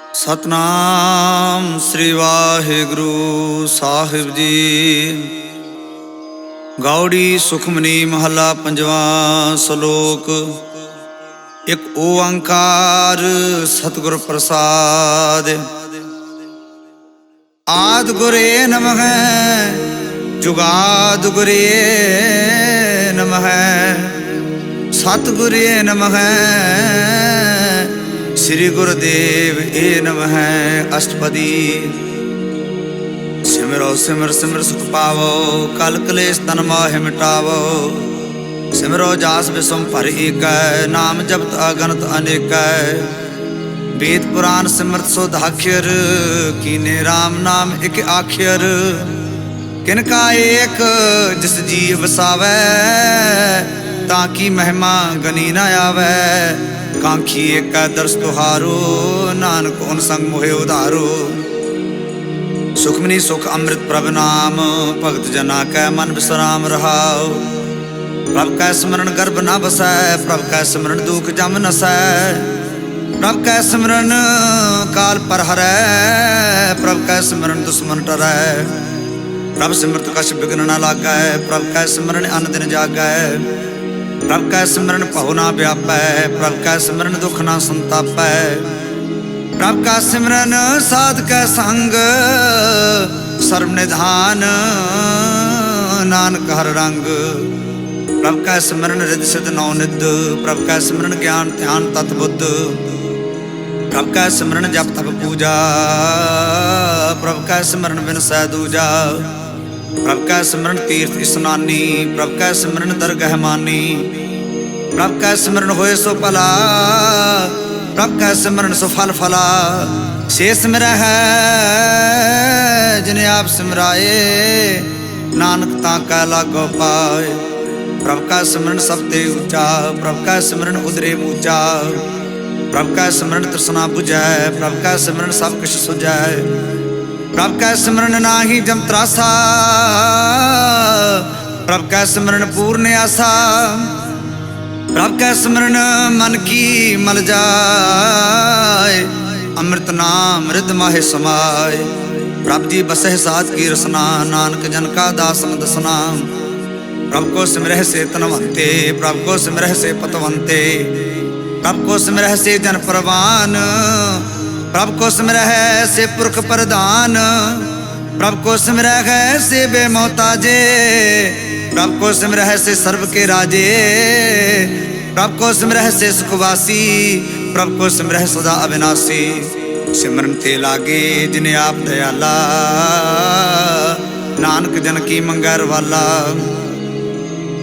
सतनाम श्री वाहिगुरु साहिब जी। गौड़ी सुखमनी महला पंजवा सलोक। एक ओंकार सतगुर प्रसाद। आद गुरे नमः जुगाद गुरे नमः सतगुरे नमः श्री गुरुदेव ए नमः अष्टपदी। सिमरो सिमर सिमर सुख पावो कल कलेश तन माहि मिटावो। सिमरो जास विषम पर एक नाम जपत अगणत अनेक। वेद पुराण सिमरत सोधाक्षर कीने राम नाम एक आखिर। किनका एक जिस जीव बसावै ताकि महिमा गनी न आवै। कांखी एक दर्श तुहारो नानक उन संग मोहे उधारो। सुखमनी सुख अमृत प्रभ नाम भगत जना कै मन विश्राम रहाओ। प्रभ कै सिमरन गर्भ न बसै प्रभ कै सिमरन दुख जम नसै। प्रभ कै सिमरन काल पर हरै प्रभ कै सिमरन दुश्मन डरै। प्रभ सिमरत कछ बिघ्न न लागै प्रभ कै सिमरन अन दिन जागै। प्रभ कै सिमरन पहु ना व्यापै प्रभ कै सिमरन दुख ना संतापै। प्रभ का सिमरन साध कै संग सर्व निधान नानक हर रंग। प्रभ कै सिमरन रिद्धि सिद्ध नौ निध प्रभ कै सिमरन ज्ञान ध्यान तत् बुद्ध। प्रभ कै सिमरन जप तप पूजा प्रभ कै सिमरन बिन सै दूजा। प्रभ कै सिमरन तीर्थ स्नानी प्रभ कै सिमरन दरगह मानी। प्रभ कै सिमरन होए सो भला प्रभ कै सिमरन सो फल फला। से सिमरै है जिन्हें आप सिमराए नानक ताकै लागो पाए। प्रभ कै सिमरन सब ते ऊंचा प्रभ कै सिमरन उदरे मूचा। प्रभ कै सिमरन तृष्णा बुझै प्रभ कै सिमरन सब किछ सुझै। प्रभ कै सिमरन नाही जम त्रासा प्रभ कै सिमरन पूर्ण आसा। प्रभ कै सिमरन मन की मल जाय अमृत नाम रिद माहे समाय। प्रभ जी बसह साध की रसना नानक जन का दासन दसना। प्रभ को सिमरह से तनवंते प्रभ को सिमरह से पतवंते। प्रभ को सिमरह से जन परवान प्रभ को सिमरह से पुरख प्रधान। प्रभ को सिमरह से बेमोहताजे प्रभ को सिमरह से सर्व के राजे। प्रभ को सिमरह से सुखवासी प्रभ को सिमरह सदा अविनाशी। सिमरन ते लागे जिन्हें आप दयाला नानक जन की मंगर वाला।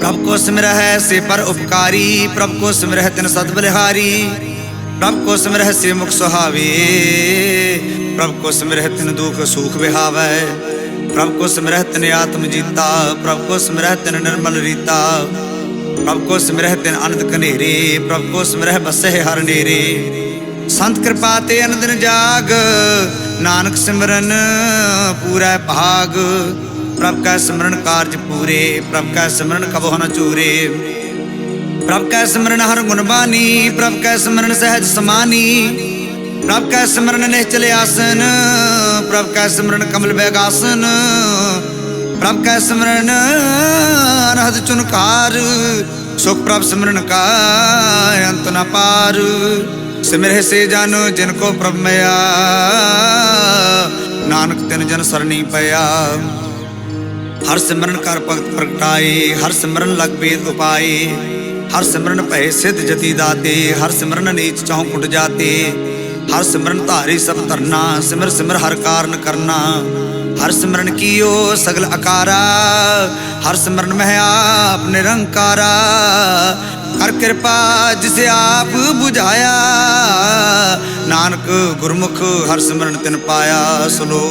प्रभ को सिमरह से पर उपकारी प्रभ को सिमरह तिन सद बलिहारी। प्रभ को सिमरह से मुख सुहावे प्रभ को सिमरह तिन दुख सुख बिहावै। प्रभ को सिमरह तिन आत्म जीता प्रभ को सिमरह तिन निर्मल रीता। प्रभ को सिमरह तिन अनंत कनेरे प्रभ को सिमरह बसह हर नेरे। संत कृपा ते अन दिन जाग नानक सिमरन पूरै भाग। प्रभ कै सिमरन कारज पूरे प्रभ कै सिमरन कबहु न चूरे। प्रभ कै सिमरन हर गुणबानी प्रभ कै सिमरन सहज समानी। प्रभ कै सिमरन निश्चल आसन प्रभ कै सिमरन कमल बैगासन। प्रभ कै सिमरन अनहद चुनकार सुख प्रभ सिमरन का अंत न पार। सिमरह से जानो जिनको प्रभ मया नानक तिन जन सरनी पया। हर सिमरन कर भगत प्रगटाए हर सिमरन लग वेद उपाय। हर सिमरन भय सिद्ध जति दाते हर सिमरन नीच चौं कुट जाते। हर सिमरन धारी सब तरना सिमर सिमर हर कारण करना। हर सिमरन कियो सगल अकारा हर सिमरन मह आप निरंकारा। कर कृपा जिसे आप बुझाया नानक गुरमुख हर सिमरन तिन पाया। सुनो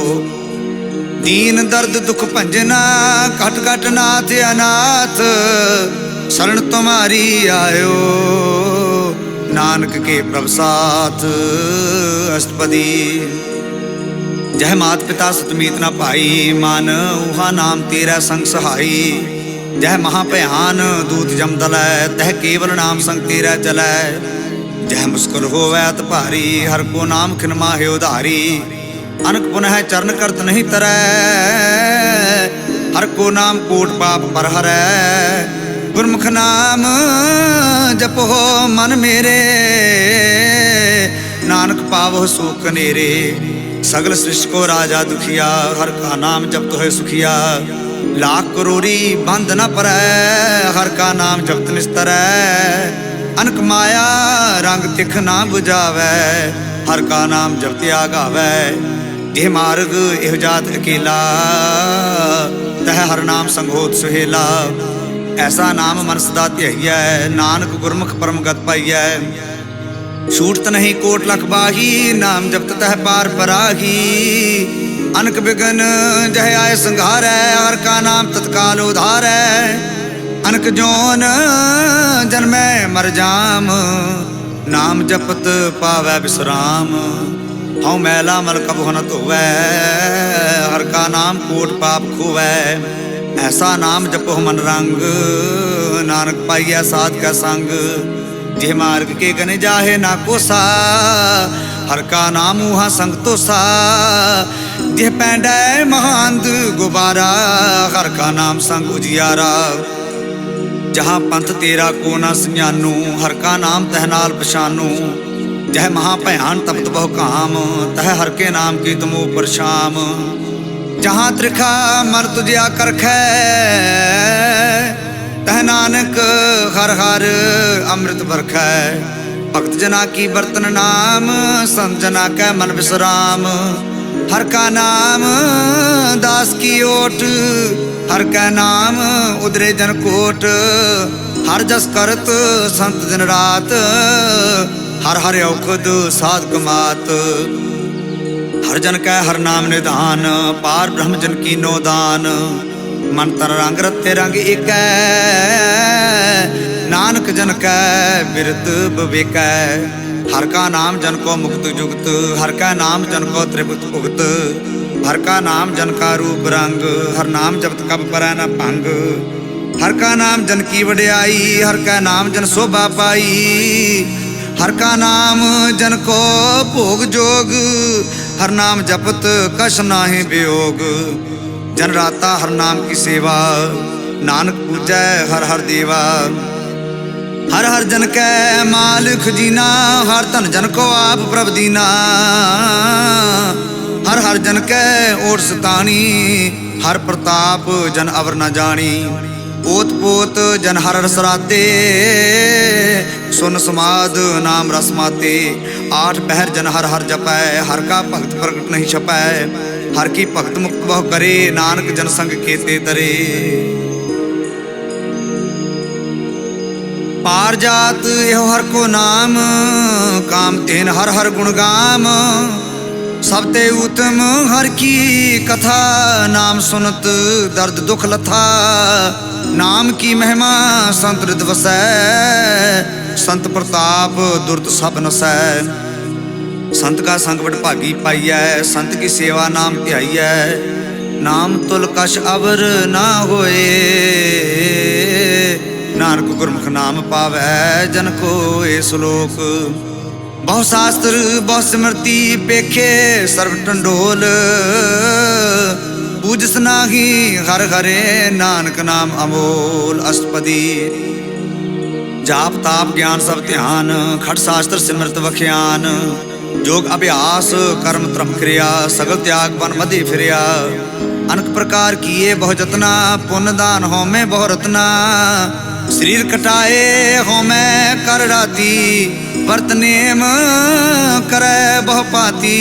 दीन दर्द दुख भंजना कट कट नाथ अनाथ। शरण तुम्हारी आयो नानक के प्रभ साथ अष्टपदी। जह मात पिता सतमीत न पाई मान उहा नाम तेरा संग सहाई। जह महाभयान दूत जम दलै तह केवल नाम संग तेरा चलै। जह मुस्कुर होवै अत भारी, हर को नाम खिन माहे उधारी। अनक पुनः चरण करत नहीं तरै, हर को नाम कोट पाप पर हरै। गुरमुख नाम जपो मन मेरे, नानक पावो सुख नेरे। सगल सृष्टि को राजा दुखिया, हर का नाम जपत है सुखिया। लाख करोड़ी बंद न परै, हर का नाम जपत निस्तरै। अनक माया रंग तिख ना बुझावै, हर का नाम जपत आगावै। यह मार्ग एह जात अकेला, तह हर नाम संगोत सुहेला। ऐसा नाम मन सदा ध्याइयै, नानक गुरमुख परम गत पाइयै। छूटत नहीं कोट लख बाही, नाम जपत तह पार पराही। अनक बिघन जह आय संघारै, हर का नाम तत्काल उधारै। अनक जोन जन्मै मर जाम, नाम जपत पावै विश्राम। हऊँ मैला मल कबहु न धोवै, हर का नाम कोट पाप खोवै। ऐसा नाम जपो मन रंग, नानक पाइयै साध का संग। जिह मार्ग के गने जाहे ना कोसा, हर का नाम उहाँ संग तोसा। जिह पैंडै महांद गुबारा, हर का नाम संग उजियारा। जहाँ पंथ तेरा को ना सन्यानू, हर का नाम तह नाल पछानू। जह महा भयान तपत बहु काम, तह हर के नाम की तुमो परशाम। जहाँ त्रिखा मर तुझिया करखै, तह नानक हर हर अमृत बरखै। भक्त जना की बर्तन नाम, संत जना कै मन विश्राम। हर का नाम दास की ओट, हर का नाम उदरे जन कोट। हर जस करत संत दिन रात, हर हर औखद साध कमात। हर जन कै हर नाम निधान, पार ब्रह्म जन की नो दान। मन तन रंग रत्ते रंग एक, नानक जन कै बिरत विवेकै। हर का नाम जन को मुक्त जुगत, हर का नाम जन को त्रिपुत भुगत। हर का नाम जन का रूप रंग, हर नाम जपत कब परै न भंग। हर का नाम जन की वड्याई, हर का नाम जन शोभा पाई। हर का नाम जन को भोग जोग, हर नाम जपत कछ नाहि वियोग। जन राता हर नाम की सेवा, नानक पूजै हर हर देवा। हर हर जन कै माल खजीना, हर धन जन को आप प्रभ दीना। हर हर जन कै ओट सतानी, हर प्रताप जन अवर न जानी। ओत पोत जन हर रस राते, सुन समाद नाम रस माते। आठ पहर जन हर हर जपै, हर का भगत प्रगट नहीं छपै। हर की भगत मुक्त बहु करे, नानक जन संग केते तरे। पार जात एहो हर को नाम, काम तेन हर हर गुण गाम। सब ते उत्तम हर की कथा, नाम सुनत दर्द दुख लथा। नाम की महिमा संत हृदय वसै, संत प्रताप दुर्त सब नसै। संत का संग बड़ भागी पाइयै, संत की सेवा नाम ध्याइयै। नाम तुल कछ अवर ना होए, नानक गुरमुख नाम पावै जन को ए श्लोक। बहु शास्त्र बहु स्मृति पेखे, सर्व टंडोल। पूजस नाही हर हरे, नानक नाम अमोल अष्टपदी। जाप ताप ज्ञान सब ध्यान, खट शास्त्र सिमरत वख्यान। जोग अभ्यास कर्म त्रम क्रिया, सगल त्याग बन मधि फिरिया। अनक प्रकार किए बहु जतना, पुण्य दान हो में बहु रत्ना। शरीर कटाए हो में कर राती, वर्त नेम करे बहु पाती।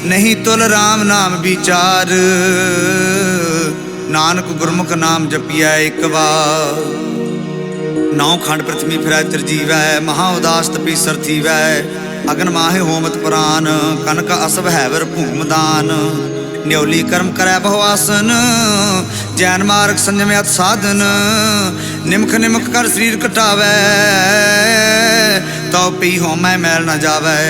नहीं तुल राम नाम विचार, नानक गुरमुख नाम जपिया एक बार। नौ खंड पृथ्वी फिरै त्रिजीवै, महा उदास तपीसर थीवै। अगन माहे होमत पुराण, कनक असभ हैवर भूम दान। न्योली कर्म करै बहु आसन, जैन मार्ग संयम अत साधन। निमख निमख कर शरीर कटावै, तो पी होमै मैल न जावै।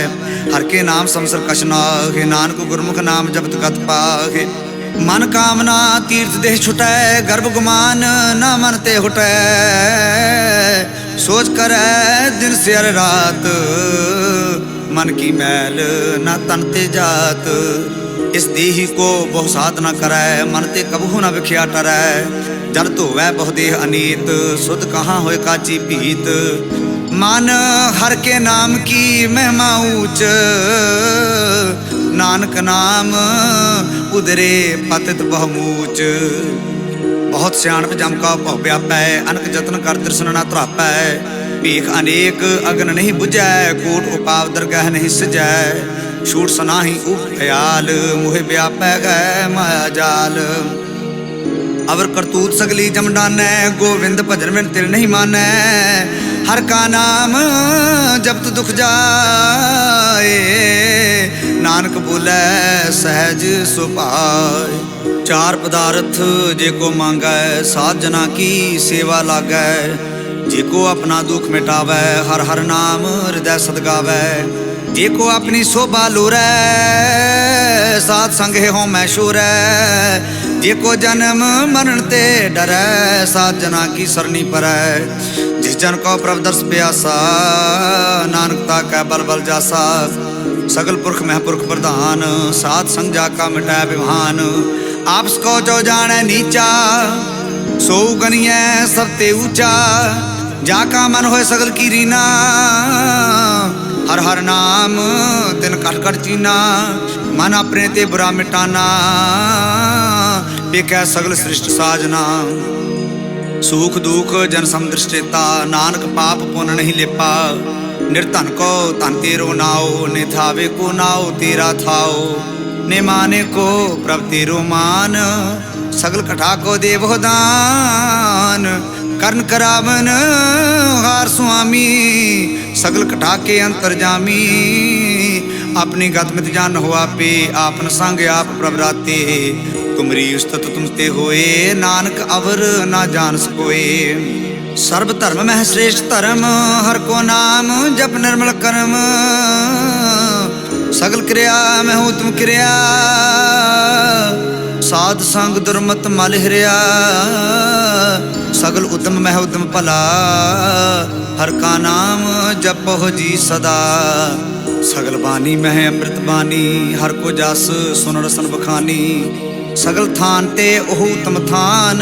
हर के नाम समसर कछ नाहि, नानक गुरमुख नाम जपत गत पाहि। मन कामना तीर्थ देह छुटै, गर्भ गुमान न मन ते हुटै। सोच करै दिन से रात, मन की मैल न तन ते जात। इस देही को बहु साध न करै, मन ते कबहू न विख्या टरै। जल धोवै बहु देह अनीत, सुध कहाँ होए काची पीत। मन हर के नाम की महिमा ऊंच, नानक नाम उदरे पतित बहुमूच। बहुत सियाणप जम का बहु व्यापै, अनक जतन कर दर्शन न त्रापै। भीख अनेक अगन नहीं बुझै, कोट उपाव दरगह नहीं सजै। छूट सनाही उपयाल, मुहे व्यापै गै माया जाल। अवर करतूत सगली जम डानै, गोविंद भजन बिन तिल नहीं मानै। हर का नाम जपत दुख जाए, नानक बोलै सहज सुभाए। चार पदार्थ जे को मांगै, साध जना की सेवा लागै। जे को अपना दुख मिटावै, हर हर नाम हृदय सद गावै। जे को अपनी शोभा लोरै, साध संग है हों मैं शोरै। जे को जन्म मरण ते डरै, साध जना की सरनी परै। जिस जन को प्रभ दर्श प्यासा, नानकता कै बल बल जासा। सगल पुरख महपुरख प्रधान, साध संग जाका मिटै विभान। आपस को जो जाने नीचा, सो गनियै सब ते ऊंचा। जाका मन होए सगल की रीना, हर हर नाम तिन कट कट चीना। मन अपने ते बुरा मिटाना, बेकै सगल सृष्ट साजना। सुख दुख जन समदृष्टेता, नानक पाप पुण्य नहीं लेपा। निर्धन को धन तेरो नाओ, ने थावे को नाओ तेरा थाओ। ने माने को प्रभ तेरो मान, सगल कठा को देवो दान। कर्ण करावन हार स्वामी, सगल कठा के अंतर जामी। अपनी गतमित जान हुआ पे, आपन संग आप प्रभ राते। तुमरी उस्तत तुमते होए, नानक अवर ना जान सकोए। सर्व धर्म में श्रेष्ठ धर्म, हर को नाम जप निर्मल कर्म। सगल क्रिया में हूँ तुम क्रिया, साध संग दुर्मत मल हिरिया। सगल उद्यम में उद्यम भला, हर का नाम जपो जी सदा। सगल बानी में अमृत बानी, हर को जस सुन रसन बखानी। सगल थान ते ओह उत्तम थान,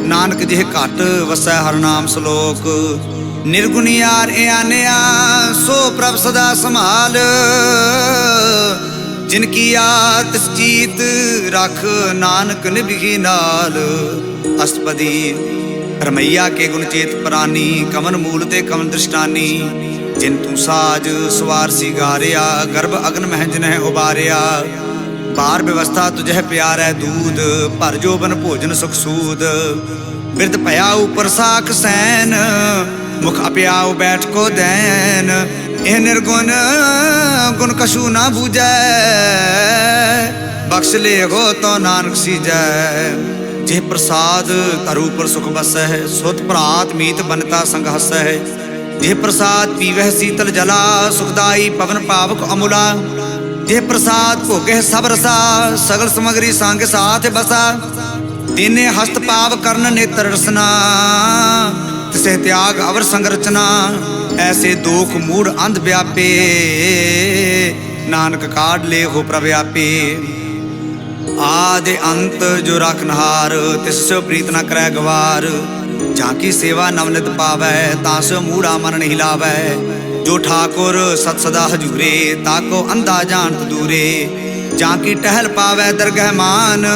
नानक जिह घट वसै हर नाम सलोक। निर्गुणी यार आनिया, सो प्रभ सदा संभाल। जिनकी याद चीत रख, नानक निभि नाल। अष्टपदी रमैया के गुण चेत प्रानी, कमन मूल ते कमन दृष्टानी। जिन तू साज सवार सिगारिया, गर्भ अग्न मह जिन्ह उबारिया। बार व्यवस्था तुझे प्यार है दूध, भर जोबन भोजन सुख सूद। बिरद भया ऊपर साख सैन, मुख अप्याऊ बैठ को दैन। एह निर्गुण गुण कछु ना बूझै, बख्श ले हो तो नानक सीजै। जे प्रसाद तरु पर सुख बसै, सुत प्रात मीत बनता संग हसै। जे प्रसाद पीवह शीतल जला, सुखदाई पवन पावक अमुला। जे प्रसाद भोगे सब रसा, सगल समग्री संग साथ बसा। दीने हस्त पाव कर्ण नेत्र रसना, तिसे त्याग अवर संरचना। ऐसे दोख मूढ़ अंध व्यापे, नानक काढ़ ले हो प्रव्यापे। आदि अंत जो राखनहार, तिससे प्रीत न करे गवार। झांकी सेवा नवनित पावै, तासो मूढ़ा मन नहीं लावै। जो ठाकुर सत सदा हजूरे, ताको अंधा जानत दूरे। झांकी टहल पावै दरगह मान,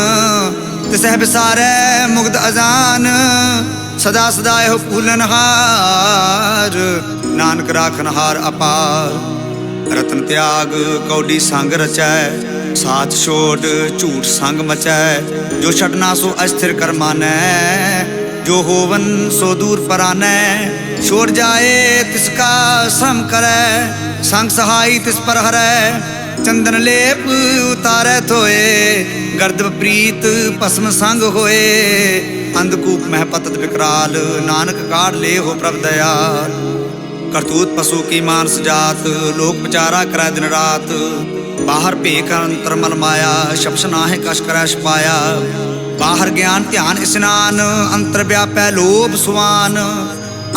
तिसह बिसारै मुग्ध अजान। सदा सदा एहो फूलनहार, नानक राखनहार अपार। रतन त्याग कौडी संग रचै, साथ छोड़ झूठ संग मचै। जो छटना सो अस्थिर कर मानै, जो होवन सो दूर परानै। छोड़ जाए तिसका सम करै, संग सहाई तिस पर हरै। चंदन लेप उतारै थोए, गर्द प्रीत भस्म संग होए। अंधकूप मह पतत विकराल, नानक काढ़ ले हो प्रभ दयाल। करतूत पशु की मानस जात, लोक विचारा करै दिन रात। बाहर भेख अंतर मल माया, शब्द नाहे कश करै छपाया। बाहर ज्ञान ध्यान स्नान, अंतर व्यापै लोभ सुवान।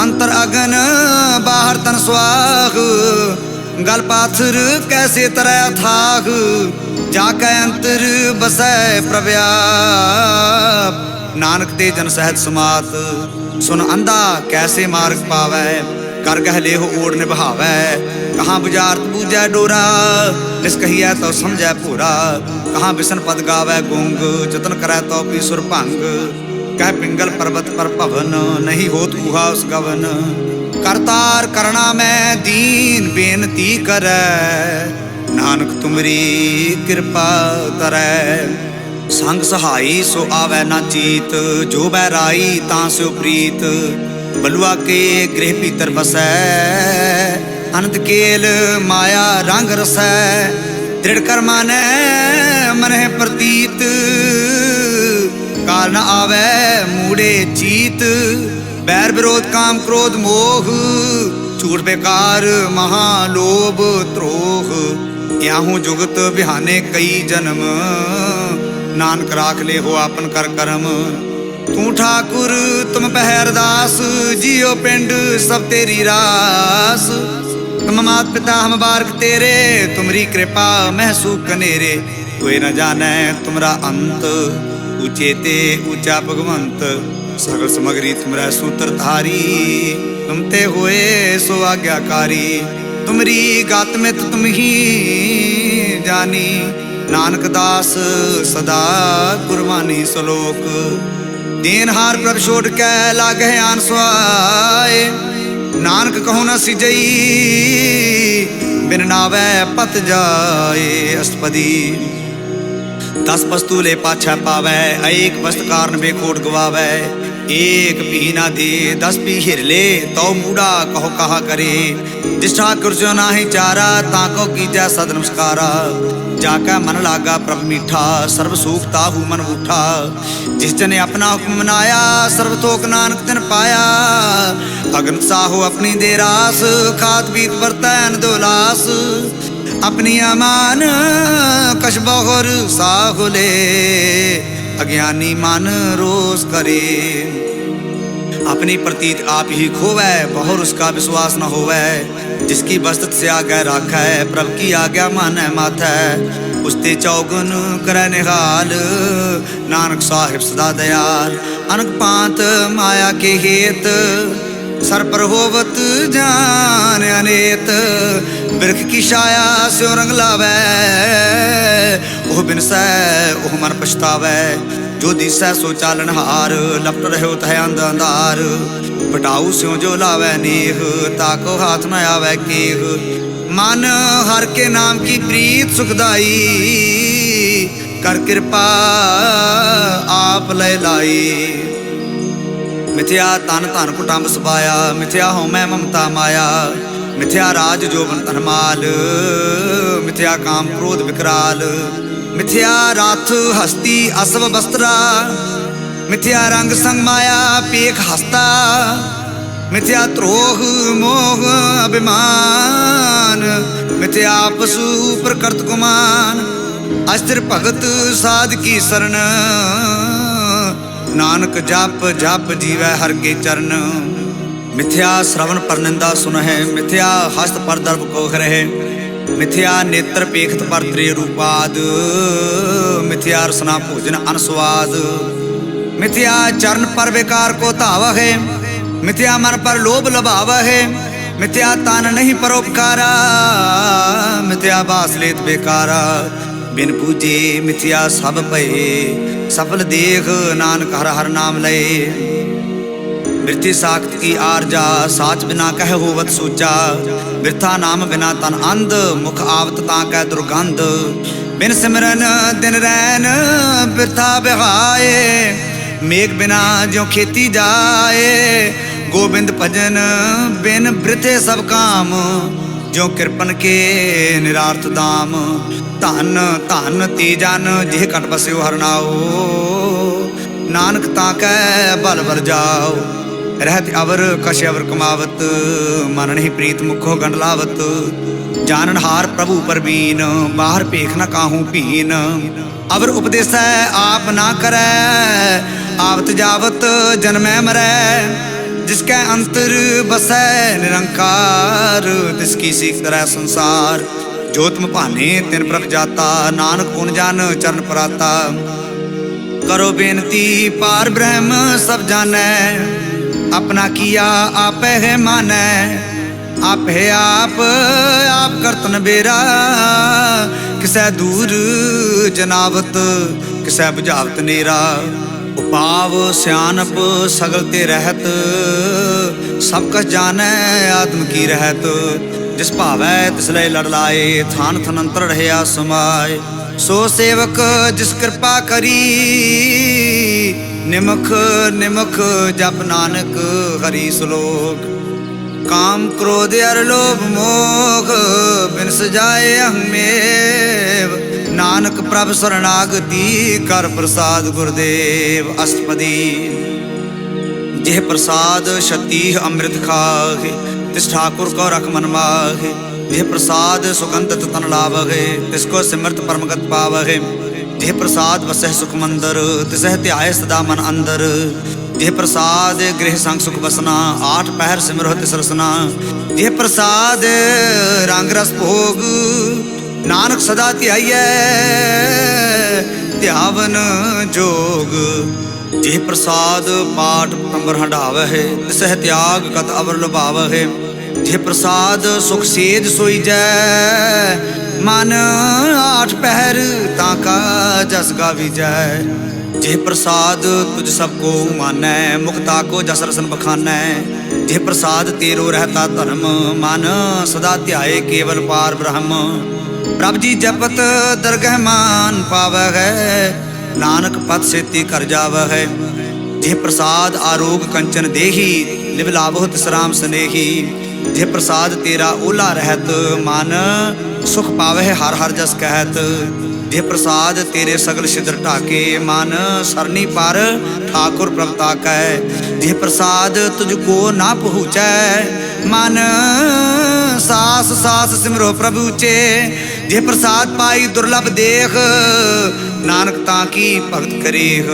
अंतर अगन बाहर तन स्वाग, गल पाथर कैसे तरह थाग, जाकै अंतर बसै प्रव्याप, नानक ते जन सहज समात। सुन अंधा कैसे मार्ग पावै, कर गह लेहो ओढ़ निभावै, कहाँ बुझारत बूझै डोरा, निस कहिए तो समझै पूरा, कहाँ बिसन पद गावै गुंग, जतन करै तो पी सुर भंग, कह पिंगल पर्वत पर पवन, नहीं होत ऊहा उस गवन, करतार करना मैं दीन बेनती करै, नानक तुमरी कृपा तरै। संग सहाई सो आवै ना चीत, जो बैराई तां सो प्रीत, बलुआ के गृह भीतर बसै, अनंत केल माया रंग रसै, दृढ़ कर मानै मन है प्रतीत, काल न आवै मूड़े चीत, बैर विरोध काम क्रोध मोह, झूठ बेकार महालोभ त्रोह, याहू जुगत बिहाने कई जन्म, नानक राख ले हो आपन कर करम, तू ठाकुर तुम पहरदास, जियो पिंड सब तेरी रास, तुम मात पिता हम बारक तेरे, तुमरी कृपा महसू कनेरे, कोई न जाने तुमरा अंत, ऊंचे ते ऊंचा भगवंत, सगल समगरी तुमरा सूत्रधारी, तुम ते होए सो आज्ञाकारी, तुमरी गात में तो तुम ही जानी, नानक दास सदा कुर्बानी सलोक, दीनहार प्रभ छोड़ के लागे आन सुआए, नानक कहूँ न सिजई, बिन नावै पत जाए अष्टपदी, 10 वस्तु ले पाछा पावै, एक वस्त कारण बेखोट गवावै, एक भी ना दे 10 भी हिर ले, तो मूड़ा कहो कहा करे, जिस ठाकुर जो नाही चारा, ताको कीजै सद नमस्कारा, जाका मन लागा प्रभ मीठा, सर्व सुख ताहू मन उठा, जिस जने अपना हुक्म मनाया, सर्व थोक नानक तिन पाया, अगन साहो अपनी दे रास, खात पीत बरतैन दोलास, अपनी अमान कश बहुर साहुले, अज्ञानी मन रोज करे, अपनी प्रतीत आप ही खोवै, बहुर उसका विश्वास न होवै, जिसकी बस्तत से आगे राखै, प्रभ की आज्ञा मानै माथै, उसते चौगुन करै निहाल, नानक साहिब सदा दयाल, अनक पांत माया के हेत, सर पर होवत जान अनेत, बिरख की छाया स्यो रंग लावै, ओह बिनसै ओह मन पछतावै, जो दिसै सो चालन हार, लपट रहो तह अंध अंधार, बटाऊ स्यो जो लावै नेह, ताको हाथ न आवै केह, मन हर के नाम की प्रीत सुखदाई, कर कृपा आप लय लाई, मिथ्या तन धन कुटुंब सबाया, मिथ्या हो मैं ममता माया, मिथ्या राज जोबन धनमाल, मिथ्या काम क्रोध विकराल, मिथ्या राथ हस्ती असव वस्त्रा, मिथ्या रंग संग माया पेख हस्ता, मिथ्या द्रोह मोह अभिमान, मिथ्या पशु प्रकृत गुमान, अस्थिर भगत साध की शरण, नानक जाप जाप जीवै हर के चरण, मिथ्या श्रवण पर निंदा सुन है, मिथ्या हस्त पर दर्भ कोख रहे, मिथ्या नेत्र पेखत पर त्रिय रूपाद, मिथ्या रसना भोजन अनस्वाद, मिथ्या चरण पर बेकार को धाव है, मिथ्या मन पर लोभ लभाव है, मिथ्या तन नहीं परोपकारा, मिथ्या बास लेत बेकारा, बिन पूजे मिथ्या सब भये, सफल देख नानक हर हर नाम लय, मृत्यु साख्त की आरजा, साच बिना कह होवत सूचा, वृथा नाम बिना तन अंध, मुख आवत ताकै दुर्गंध, बिन सिमरन दिन रैन वृथा बहाए, मेघ बिना ज्यों खेती जाए, गोबिंद भजन बिन वृथे सब काम, ज्यों कृपन के निरार्थ दाम, धन धन तीजन जिह कट बस्यो हरनाओ, नानक ताकै बल बर जाओ, रहत अवर कश अवर कमावत, मन नहीं प्रीत मुखो गंडलावत, जानन हार प्रभु परबीन, बाहर पेख न काहू पीन, अवर उपदेसै आप ना करै, आवत जावत जन्मै मरै, जिसके अंतर बसै निरंकार, तिसकी सीख तरह संसार। जो तुम भाने तिन प्रभ जाता, नानक गुण जान चरण पराता। करो बेनती पार ब्रह्म सब जानै, अपना किया आप है मानै। आप है आप करतन बेरा, किसै दूर जनावत किसै बुझावत नेरा। उपाव स्यानप सगल ते रहत, सब कछ जानै आत्म की रहत। जिस भावै तिस लय लड़ लाए, थान थनंतर रहया समाय। सो सेवक जिस कृपा करी, निमख निमख जप नानक हरि श्लोक। काम क्रोध अर लोभ मोह, बिन सजाए अहमेव। नानक प्रभ शरणागति, कर प्रसाद गुरुदेव अष्टपदी। जेह प्रसाद शती अमृत खाहे, तिस ठाकुर को रख मन माहे। जेह प्रसाद सुगंधत तन लावहे, तिसको सिमरत परमगत पावहे। जेह प्रसाद बसह सुख मंदर, तिसह ध्याय सदा मन अंदर। जेह प्रसाद गृह संग सुख बसना, आठ पहर सिमरो तिस रसना। जेह प्रसाद रंग रस भोग, नानक सदा ध्याइयै ध्यावन जोग। जेह प्रसाद पाठ पतंबर हंडावहे, तिसह त्याग कत अवर लुभावहे। जेह प्रसाद सुख सेज सोई जै, मन आठ पहर ताका जस गावी जय। जेह प्रसाद तुझ सबको मानै, मुक्ता को जस रसन बखानै। जेह प्रसाद तेरो रहता धर्म, मन सदा ध्याए केवल पार ब्रह्म। प्रभ जी जपत दरगह मान पावै, नानक पद सेती कर जावै। जेह प्रसाद आरोग कंचन देही, लिव लाभो तिस राम स्नेही। जेह प्रसाद तेरा ओला रहत, मन सुख पावह हर हर जस कहत। जेह प्रसाद तेरे सगल सिदर ढाके, मन सरनी पर ठाकुर प्रभ ताकै। जेह प्रसाद तुझको ना पहुँचै, मन सास सास सिमरो प्रभु चे। जेह प्रसाद पाई दुर्लभ देख, नानक ताकी भगत करेह।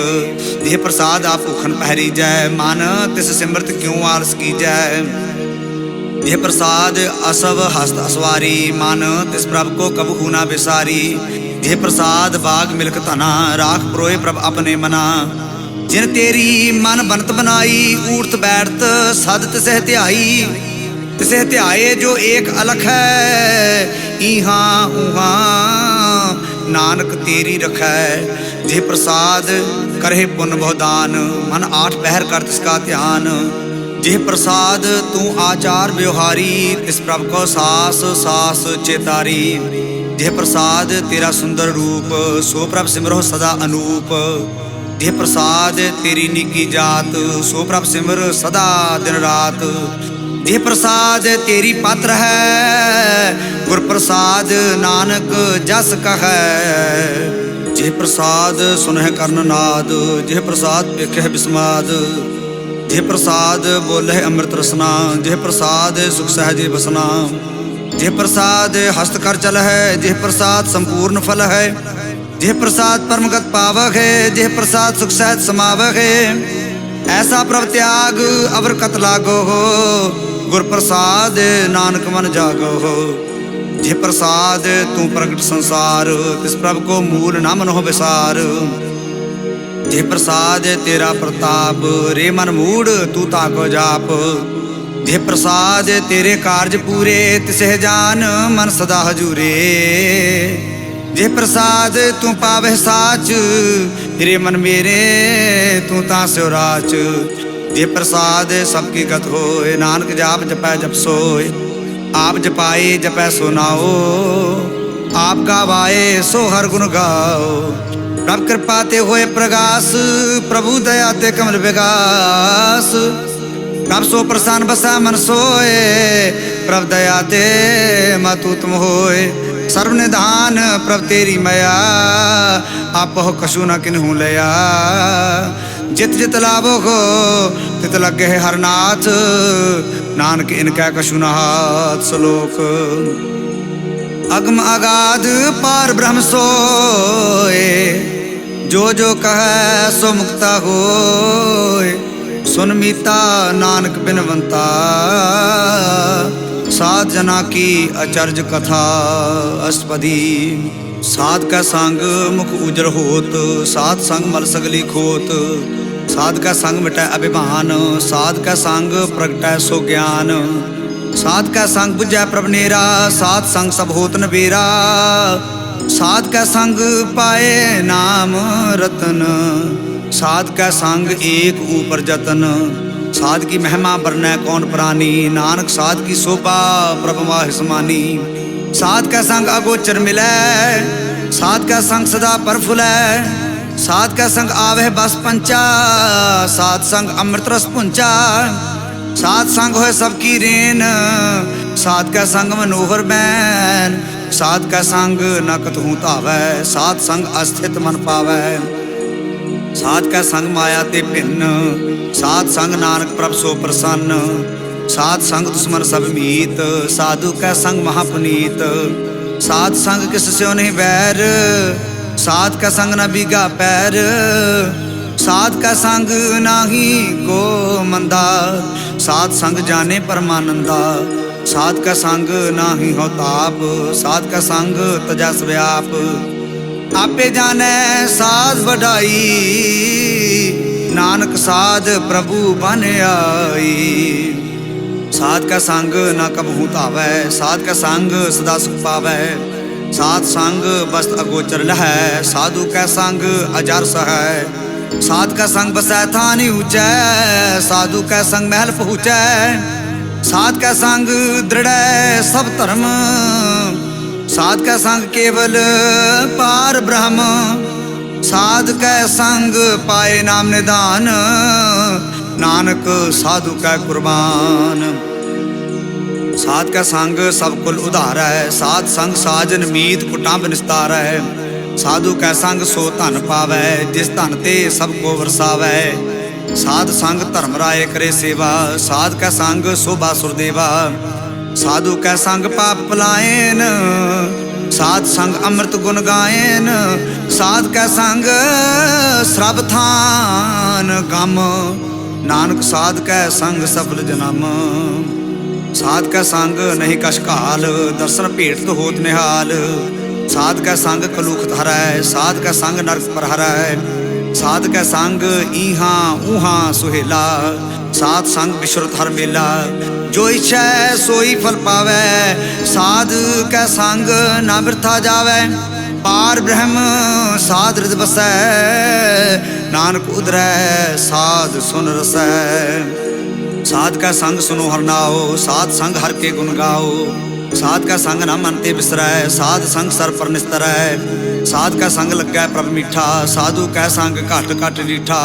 जेह प्रसाद आप भूखन पहरी जय, मन तिस सिमरत क्यों आलस की जय। जेह प्रसाद असव हस्त असवारी, मन तिस प्रभ को कबहू ना बिसारी। जेह प्रसाद बाग मिल्क धना, राख प्रोए प्रभ अपने मना। जिन तेरी मन बनत बनाई, ऊठत बैठत सद तिसह ध्याई। तिसह ध्याए जो एक अलख है, इहा उहा नानक तेरी रखै। जेह प्रसाद करहे पुन बहुदान, मन आठ पहर कर तिसका ध्यान। जेह प्रसाद तू आचार व्यवहारी, तिस प्रभ को सास सास चेतारी। जेह प्रसाद तेरा सुंदर रूप, सो प्रभ सिमरो सदा अनूप। जेह प्रसाद तेरी निकी जात, सो प्रभ सिमर सदा दिन रात। जेह प्रसाद तेरी पात्र है, गुर प्रसाद नानक जस कहै। जेह प्रसाद सुनह कर्ण नाद, जेह प्रसाद पेखह बिस्माद। जेह प्रसाद बोलह अमृत रसना, जेह प्रसाद सुख सहजे बसना। जेह प्रसाद हस्त कर चल है, जेह प्रसाद संपूर्ण फल है। जेह प्रसाद परमगत पावक है, जेह प्रसाद सुख सहज समावक है। ऐसा प्रभ त्याग अवर कत लागो हो, गुर प्रसाद नानक मन जागो हो। जेह प्रसाद तू प्रगट संसार, तिस प्रभ को मूल ना मनो विसार। जेह प्रसाद तेरा प्रताप, रे मन मूड तू ताको जाप। जेह प्रसाद तेरे कारज पूरे, तिसह जान मन सदा हजूरे। जेह प्रसाद तू पावह साच, रे मन मेरे तू ता स्यो राच। जेह प्रसाद सबकी गत होए, नानक जाप जपै जप सोए। आप जपाए जपै सो नाओ, आप गावाए सो हर गुण गाओ। प्रभ कृपा ते होए प्रगास, प्रभु दया ते कमल विगास। प्रभ सो प्रसन्न बसा मन सोए, प्रभ दया ते मतु तुम होए। सर्व निधान प्रभ तेरी मया, आप हो कछु न किन्हू लया। जित जित लाभो हो तित लगे हर नाथ, नानक इनका कछु न हाथ। श्लोक अगम अगाध पार ब्रह्म सोए, जो जो कह सो मुक्ता होए। सुन मीता नानक बिनवंता, साध जना की अचरज कथा अष्टपदी। साध का संग मुख उजर होत, साध संग मल सगली खोत। साध का संग मिटै अभिमान, साध का संग प्रगटै सो ज्ञान। साध का संग बुझै प्रभ नेरा, साध संग सब होत नबेरा। साध का संग पाए नाम रतन, साध का संग एक ऊपर जतन। साध की महिमा बरनै कौन प्राणी, नानक साध की शोभा प्रभ माहि समानी। साध का संग अगोचर मिलै, साध का संग सदा परफुलै। साध का संग आवह बस पंचा, साध संग अमृत रस पुंचा। साध संग होए सबकी रेन, साध का संग मनोहर बैन। साध का संग न कतहु धावै, साध संग अस्थित मन पावै। साध का संग माया ते भिन्न, साध संग नानक प्रभ सो प्रसन्न। साध संग दुश्मन सब मीत, साधु का संग महापुनीत। साध संग किस स्यो नहीं बैर, साध का संग न बीगा पैर। साध का संग नाही को मंदा, साध संग जाने परमानंदा। साध का संग नाही हो ताप, साध का संग तजा व्याप। आपे जाने साध बढ़ाई, नानक साध प्रभु बन आई। साध का संग न कबहू धावै, साध का संग सदा सुख पावै। साध संग बस्त अगोचर लहै, साधु का संग अजर सहै। साध का संग बसै थानी ऊंचै, साधु का संग महल पहुँचै। साध का संग दृढ़ सब धर्म, साध का संग केवल पार ब्रह्म। साध का संग पाए नाम निदान, नानक साधु का कुर्बान। साध का संग सब कुल उधार है, साध संग साजन मीत कुटांब निस्तार है। साधु का संग सो धन पावै, जिस धन ते सबको वरसावै। साध संग धर्म राय करे सेवा, साध का संग शोभा सुरदेवा। साधु का संग पाप पलायन, साध संग अमृत गुण गायन। साध का संग श्रब थान गम, नानक साध का संग सफल जन्म। साध का संग नहीं कश काल, दर्शन भेट तो होत निहाल। साध का संग कलूख धरै, साध का संग नरक पर हरै। साध का संग इहा उहा सुहेला, साध संग विश्रुत हर मेला। जो इच्छा सोई फल पावै, साध का संग ना बिरथा जावै। पार ब्रह्म साध हृदय बसै, नानक उदरै साध सुन रसै। साध का संग सुनो हर नाओ, साध संग हर के गुण गाओ। साध का संग न मन ते बिसरै, साध संग सर पर निस्तरै। साध का संग लगै प्रभ मीठा, साधु कै संग घट घट रीठा।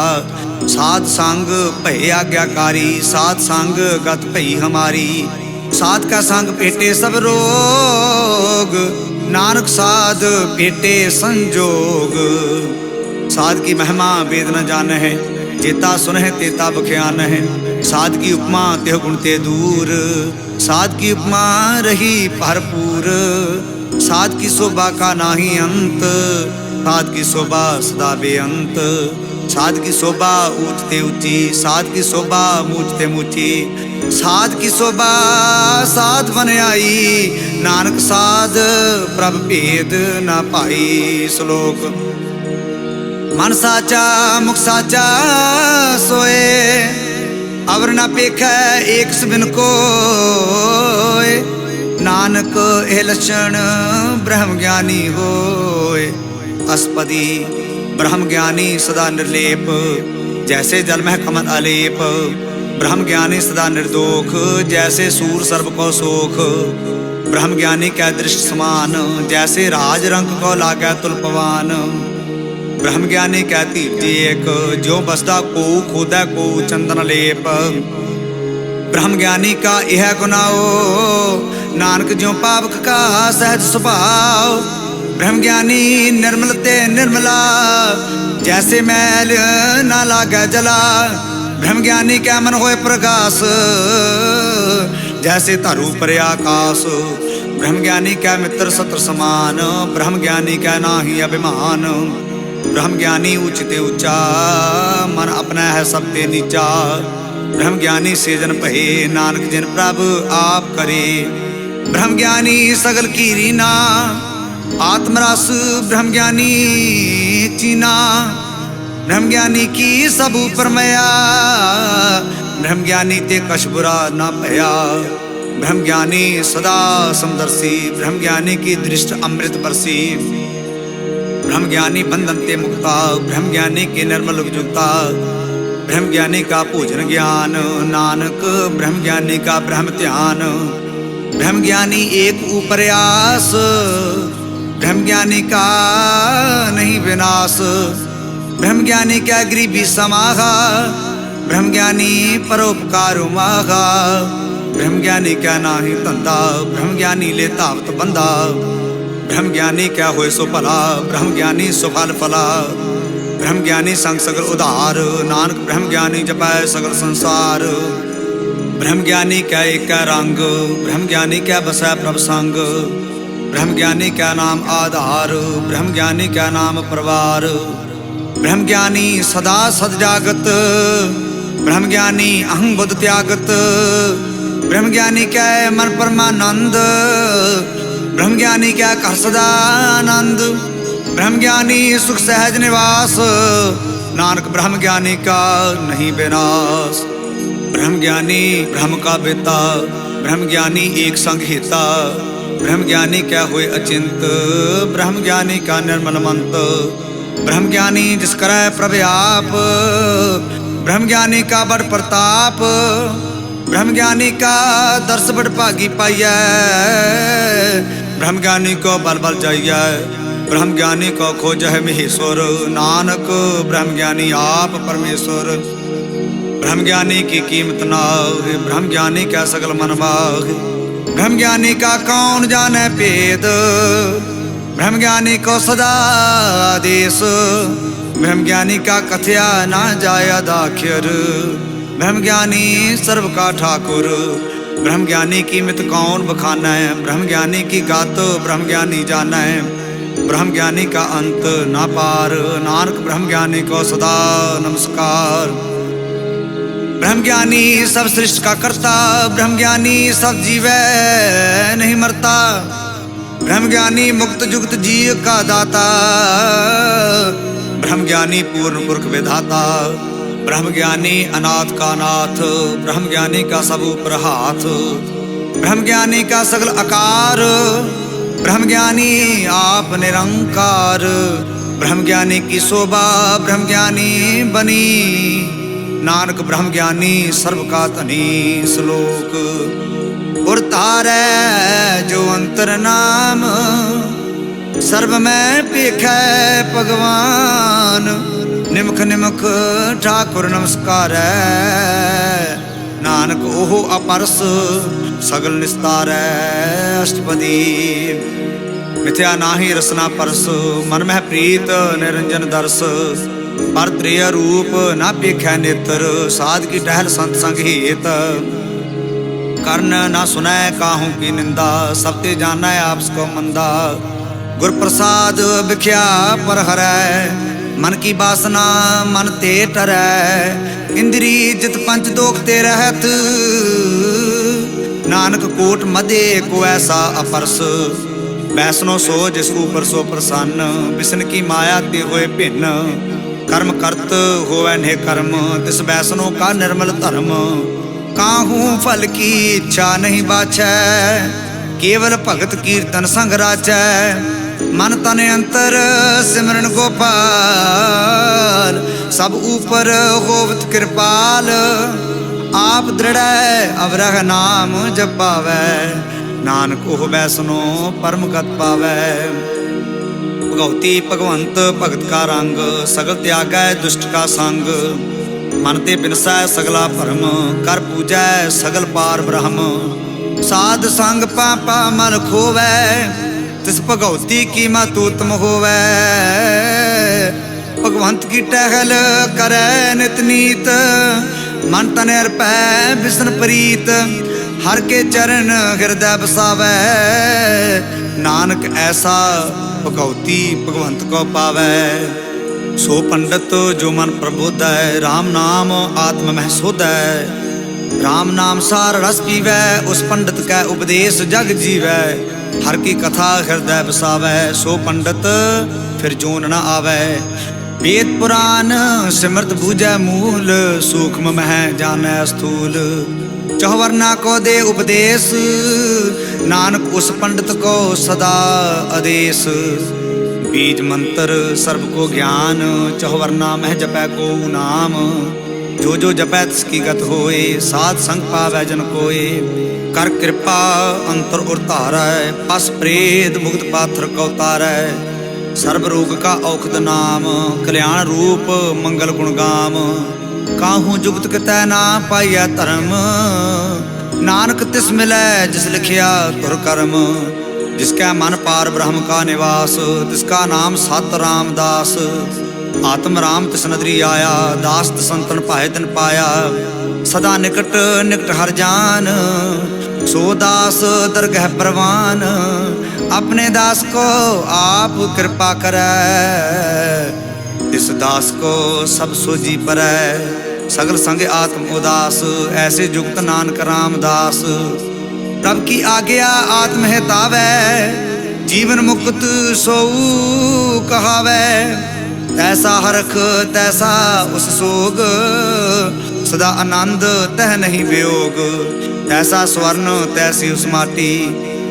साध संग भय आज्ञाकारी, साध संग गत भई हमारी। साध का संग पेटे सब रोग, नानक साध पेटे संजोग। साध की महिमा वेद न जान है, जेता सुनह तेता बख्यान है। साध की उपमा तेह गुण ते दूर, साध की उपमा रही भरपूर। साध की शोभा का नाही अंत, साध की शोभा सदा बेअंत। साध की शोभा ऊंचते ऊंची, साध की शोभा मूंचते मूंची। साध की शोभा साध बन आई, नानक साध प्रभ भेद न पाई। श्लोक मन साचा मुख साचा सोए, अवर न पेखै एक सुबिन कोय। नानक ए लक्षण ब्रह्म ज्ञानी होय। अष्टपदी ब्रह्म ज्ञानी सदा निर्लेप, जैसे जल में कमल अलेप। ब्रह्म ज्ञानी सदा निर्दोख, जैसे सूर सर्व को सोख। ब्रह्म ज्ञानी कै दृष्ट समान, जैसे राज रंग को लागै तुलपवान। ब्रह्म ज्ञानी कहती एक, जो बसदा को खोदा को चंदन लेप। ब्रह्म ज्ञानी का यह गुनाओ, नानक ज्यों पावक का सहज स्वभाव। ब्रह्म ज्ञानी निर्मल ते निर्मला, जैसे मैल न लागे जला। ब्रह्म ज्ञानी क्या मन होए प्रकाश, जैसे तरु पर आकाश। ब्रह्म ज्ञानी क्या मित्र सत्र समान, ब्रह्म ज्ञानी क्या नाही अभिमान। ब्रह्म ज्ञानी ऊंचते ऊंचा, मन अपना है सबते नीचा। ब्रह्म ज्ञानी से जन पहे, नानक जिन प्रभु आप करे। ब्रह्म ज्ञानी सगल की रीना, आत्मरस ब्रह्म ज्ञानी चीना। ब्रह्म ज्ञानी की सब ऊपर मया, ब्रह्म ज्ञानी ते कछ बुरा ना भया। ब्रह्म ज्ञानी सदा समदर्शी, ब्रह्म ज्ञानी की दृष्टि अमृत बरसी। ब्रह्म ज्ञानी बंधन ते मुक्ता, ब्रह्म ज्ञानी के निर्मल जुगता। ब्रह्म ज्ञानी का पूजन ज्ञान, नानक ब्रह्म ज्ञानी का ब्रह्म ध्यान। ब्रह्म ज्ञानी एक ऊपर आस, ब्रह्म ज्ञानी का नहीं विनाश। ब्रह्म ज्ञानी क्या गरीबी समाहा, ब्रह्म ज्ञानी परोपकार माहा। ब्रह्म ज्ञानी क्या नाही धंधा, ब्रह्म ज्ञानी ले तावत बंदा। ब्रह्म ज्ञानी क्या होए सो भला, ब्रह्म ज्ञानी सुफल फला। ब्रह्म ज्ञानी संग सगल उधार, नानक ब्रह्म ज्ञानी जपाए सगल संसार। ब्रह्म ज्ञानी क्या एक रंग, ब्रह्म ज्ञानी क्या बसै प्रभ संग। ब्रह्म ज्ञानी क्या नाम आधार, ब्रह्म ज्ञानी क्या नाम परवार। ब्रह्म ज्ञानी सदा सद जागत, ब्रह्म ज्ञानी अहं बुद्ध त्यागत। ब्रह्म ज्ञानी क्या है मन परमानंद, ब्रह्म ज्ञानी क्या कर सदानंद। ब्रह्म ज्ञानी सुख सहज निवास, नानक ब्रह्म ज्ञानी का नहीं विनाश। ब्रह्म ज्ञानी ब्रह्म का बेता, ब्रह्म ज्ञानी एक संग हिता। ब्रह्म ज्ञानी क्या हुए अचिंत, ब्रह्म ज्ञानी का निर्मल मंत। ब्रह्म ज्ञानी जिस करे प्रभ आप, ब्रह्म ज्ञानी का बड़ प्रताप। ब्रह्म ज्ञानी का दर्श बड़ भागी पाइय, ब्रह्म ज्ञानी को बल बल जाइय। ब्रह्म ज्ञानी को खोज है महेश्वर, नानक ब्रह्म ज्ञानी आप परमेश्वर। ब्रह्म ज्ञानी की कीमत नाग, ब्रह्म ज्ञानी का सगल मन बाग। ब्रह्म ज्ञानी का कौन जाने भेद, ब्रह्म ज्ञानी को सदा आदेश। ब्रह्म ज्ञानी का कथया ना जाया दाख्यर, ब्रह्म ज्ञानी सर्व का ठाकुर। ब्रह्म ज्ञानी की मित कौन बखाना है, ब्रह्म ज्ञानी की गात ब्रह्म ज्ञानी जाना है। ब्रह्म ज्ञानी का अंत ना पार, नानक ब्रह्म ज्ञानी को सदा नमस्कार। ब्रह्म ज्ञानी सब सृष्टि का करता, ब्रह्म ज्ञानी सब जीवे नहीं मरता। ब्रह्म ज्ञानी मुक्त जुक्त जीव का दाता, ब्रह्म ज्ञानी पूर्ण पुरख विधाता। ब्रह्म ज्ञानी अनाथ का नाथ, ब्रह्म ज्ञानी का सब ऊपर हाथ। ब्रह्म ज्ञानी का सगल आकार, ब्रह्म ज्ञानी आप निरंकार। ब्रह्म ज्ञानी की शोभा ब्रह्म ज्ञानी बनी, नानक ब्रह्म ज्ञानी सर्व का धनी। श्लोक उर तारै जो अंतर नाम, सर्व में पेखै भगवान। निमख निमख ठाकुर नमस्कार, नानक ओहो अपरस सगल निस्तार। अष्टपदी मिथ्या नाही रसना परस, मन में प्रीत निरंजन दर्श। पर त्रिय रूप ना पेखै नेत्र, साध की टहल संत संग हित। कर्ण ना सुनै काहू की निंदा, सब ते जानै आपस को मंदा। गुर प्रसाद बिख्या पर हरै, मन की बासना मन ते टरै। इंद्री जित पंच दोख ते रहत, नानक कोट मधे को ऐसा अपरस। बैसनो सो जिस ऊपर सो प्रसन्न, बिसन की माया ते होए भिन्न। कर्म करत होवै ने कर्म, तिस बैसनो का निर्मल धर्म। काहू फल की इच्छा नहीं बाछै, केवल भगत कीर्तन संग राचै। मन तन अंतर सिमरन गोपाल, सब ऊपर होवत कृपाल। आप दृढ़ अवरह नाम जपावै, नानक ओह बैसनो परम गत पावै। भगवती भगवंत भगत का रंग, सगल त्यागै दुष्ट का संग। मन ते बिनसै सगला भरम, कर पूजै सगल पार ब्रह्म। साध संग पापा मन खोवै, तिस भगवती की मत उत्तम होवै। भगवंत की टहल करै नित नीत, मन तन अर्पै बिसन प्रीत। हर के चरण हृदय बसावै, नानक ऐसा भगवती भगवंत को पावै। सो पंडित जो मन प्रबोधै, राम नाम आत्म मह सोधै। राम नाम सार रस पीवै, उस पंडित कै उपदेश जग जीवै। हर की कथा हृदय बसावै, सो पंडित फिर जोन न आवै। वेद पुराण सिमरत बूझै मूल, सूक्ष्म मह जानै स्थूल। चौवर्णा को दे उपदेश, नानक उस पंडित को सदा आदेश। बीज मंत्र सर्व को ज्ञान, चौवर्णा मह जपै को नाम। जो जो जपै तिसकी गत होए, साध संग पावै जन कोए। कर कृपा अंतर उतारै, पस प्रेत मुक्त पाथर को तारै। सर्व रोग का औखद नाम, कल्याण रूप मंगल गुण गाम। काहू जुगत कितै ना पाइया धर्म, नानक तिस मिलै जिस लिखिया तुर कर्म। जिसका मन पार ब्रह्म का निवास, तिसका नाम सत रामदास। आत्म राम तिस नदरी आया, दास संतन पाए दिन पाया। सदा निकट निकट हर जान, सो दास दरगह परवान। अपने दास को आप कृपा करै, इस दास को सब सोजी परै। सगल संग आत्म उदास, ऐसे जुगत नानक रामदास। प्रभ की आज्ञा आत्म हितावै, जीवन मुक्त सोऊ कहावै। तैसा हरख तैसा उस सोग, सदा आनंद तह नहीं वियोग। तैसा स्वर्ण तैसी उस माटी,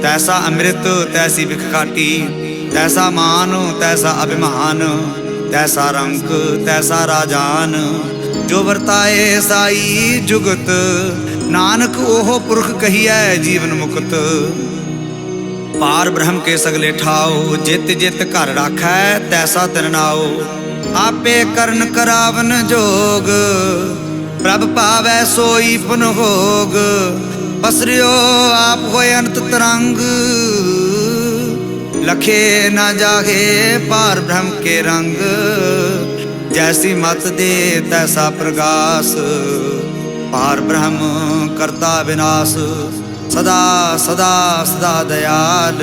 तैसा अमृत तैसी बिख खाटी। तैसा मान तैसा अभिमान, तैसा रंक तैसा राजान। जो वर्ताए साई जुगत, नानक ओहो पुरख कहिए जीवन मुक्त। पार ब्रह्म के सगले ठाओ, जित जित घर राखै तैसा तिन नाओ। आपे करन करावन जोग, प्रभ पावै सोई पुन होग। पसरियो आप होय अनंत तरंग, लखे न जागे पार ब्रह्म के रंग। जैसी मत दे तैसा प्रगास, पार ब्रह्म करता विनाश। सदा सदा सदा दयाल,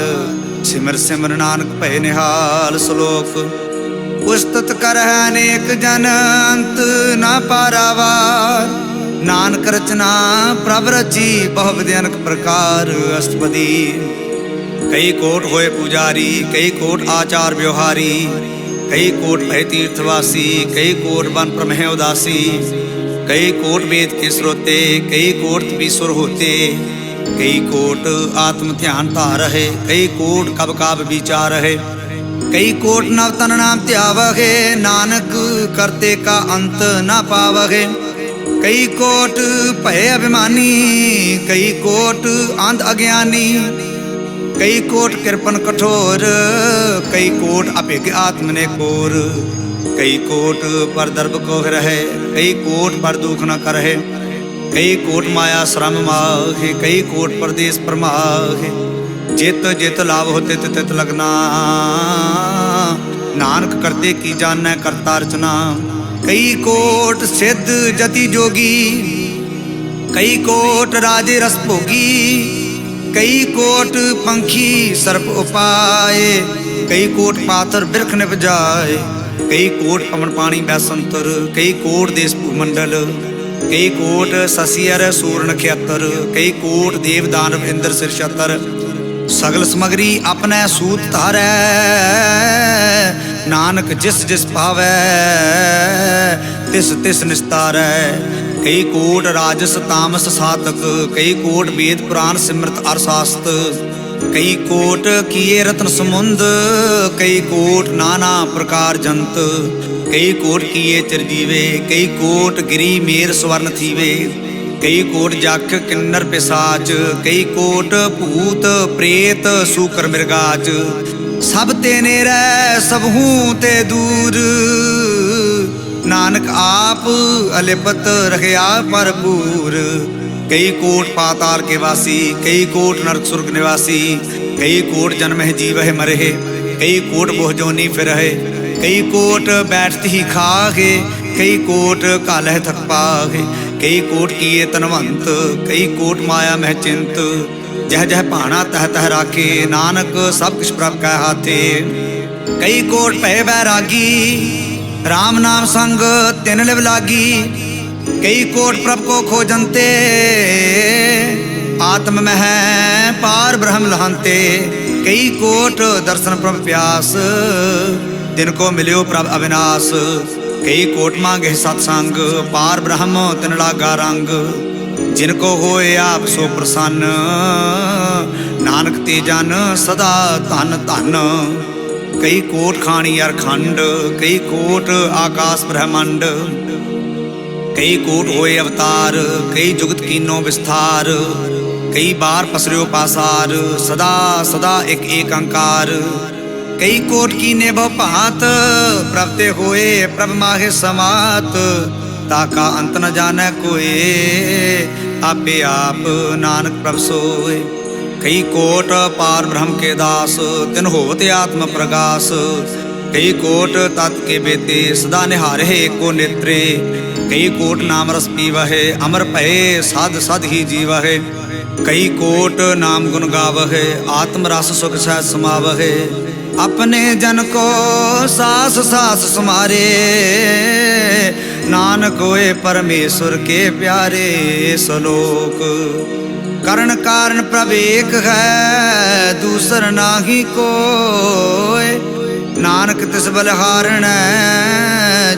सिमर सिमर नानक भय निहाल। श्लोक पुस्तत कर अनेक जन, अंत न पारावार। नानक रचना प्रभ रची, बहुविध अनेक प्रकार। अष्टपदी कई कोट होए पुजारी, कई कोट आचार व्यवहारी। कई कोट भय तीर्थवासी, कई कोट वन प्रमह उदासी। कई कोट वेद के स्रोते, कई कोट तपीश्वर होते। कई कोट आत्म ध्यान धार है, कई कोट कब काब विचार है। कई कोट नव तन नाम त्यावहे, नानक करते का अंत न पावहे। कई कोट भय अभिमानी, कई कोट अंध अज्ञानी। कई कोट कृपन कठोर, कई कोट अभिज्ञ आत्म ने कोर। कई कोट पर दर्भ को रहे, कई कोट पर दुख न करहे। कई कोट माया श्रम माहे, कई कोट परदेश परमाहे। जित जित लाभ होते तित लगना, नानक करते की जानै करता रचना। कई कोट सिद्ध जति जोगी, कई कोट राजे रस भोगी। कई कोट पंखी सर्प उपाय, कई कोट पाथर बिरख निपजाए। कई कोट पवन पानी बैसंतर, कई कोट देश भूमंडल। कई कोट ससियर सूर नक्षत्र, कई कोट देव दानव इंद्र सिर छतर। सगल समगरी अपने सूत धारै, नानक जिस जिस पावै तिस तिस निस्तारै। कई कोट राजस तामस सातक, कई कोट वेद पुराण सिमरत अरशास्त। कई कोट किए रत्न समुंद, कई कोट नाना प्रकार जंत। कई कोट किए चिरजीवे, कई कोट गिरी मेर स्वर्ण थीवे। कई कोट जाख किन्नर पिसाच, कई कोट भूत प्रेत सूकर मृगाच। सब तेने रै सबहू ते दूर, नानक आप अलिपत रखया भरपूर। कई कोट पाताल के वासी, कई कोट नरक सुर्ग निवासी। कई कोट जन्म है जीव है मरे, कई कोट बोह जोनी फिर है। कई कोट बैठत ही खागे, कई कोट कालह थक पागे। कई कोट किए तनवंत, कई कोट माया मह चिंत। जह जह भाना तह तह राखे, नानक सब कुछ प्रभ कै हाथे। कई कोट भय बैरागी, राम नाम संग तिन लिव लागी, कई कोट प्रभ को खोजनते, आत्म में है पार ब्रह्म लहंते। कई कोट दर्शन प्रभ प्यास, तिनको मिल्यो प्रभ अविनाश। कई कोट मांगे सत्संग, पार ब्रह्म तिन लागा रंग। जिनको होए आप सो प्रसन्न, नानक ते जन सदा धन धन। कई कोट खानी अरखंड, कई कोट आकाश ब्रह्मंड। कई कोट होए अवतार, कई जुगत कीनो विस्तार। कई बार पसरियो पासार, सदा सदा एक एक अंकार। कई कोट कीने बहु भांत, प्रभ ते होए प्रभ माहे समात। ताका अंत न जाने कोई, आपे आप नानक प्रभ सोए। कई कोट पार ब्रह्म के दास, तिन होत आत्म प्रगास। कई कोट तत् के बेते, सदा निहारे को नेत्रे। कई कोट नाम रस पीवहे, अमर भये साध सद ही जीवहे। कई कोट नाम गुण गावहे, आत्म रस सुख सह समावहे। अपने जन को सास सास समारे, नानक होए परमेश्वर के प्यारे। सलोक करण कारण प्रभ एक है, दूसर नाही कोय। नानक तिस बलिहारण,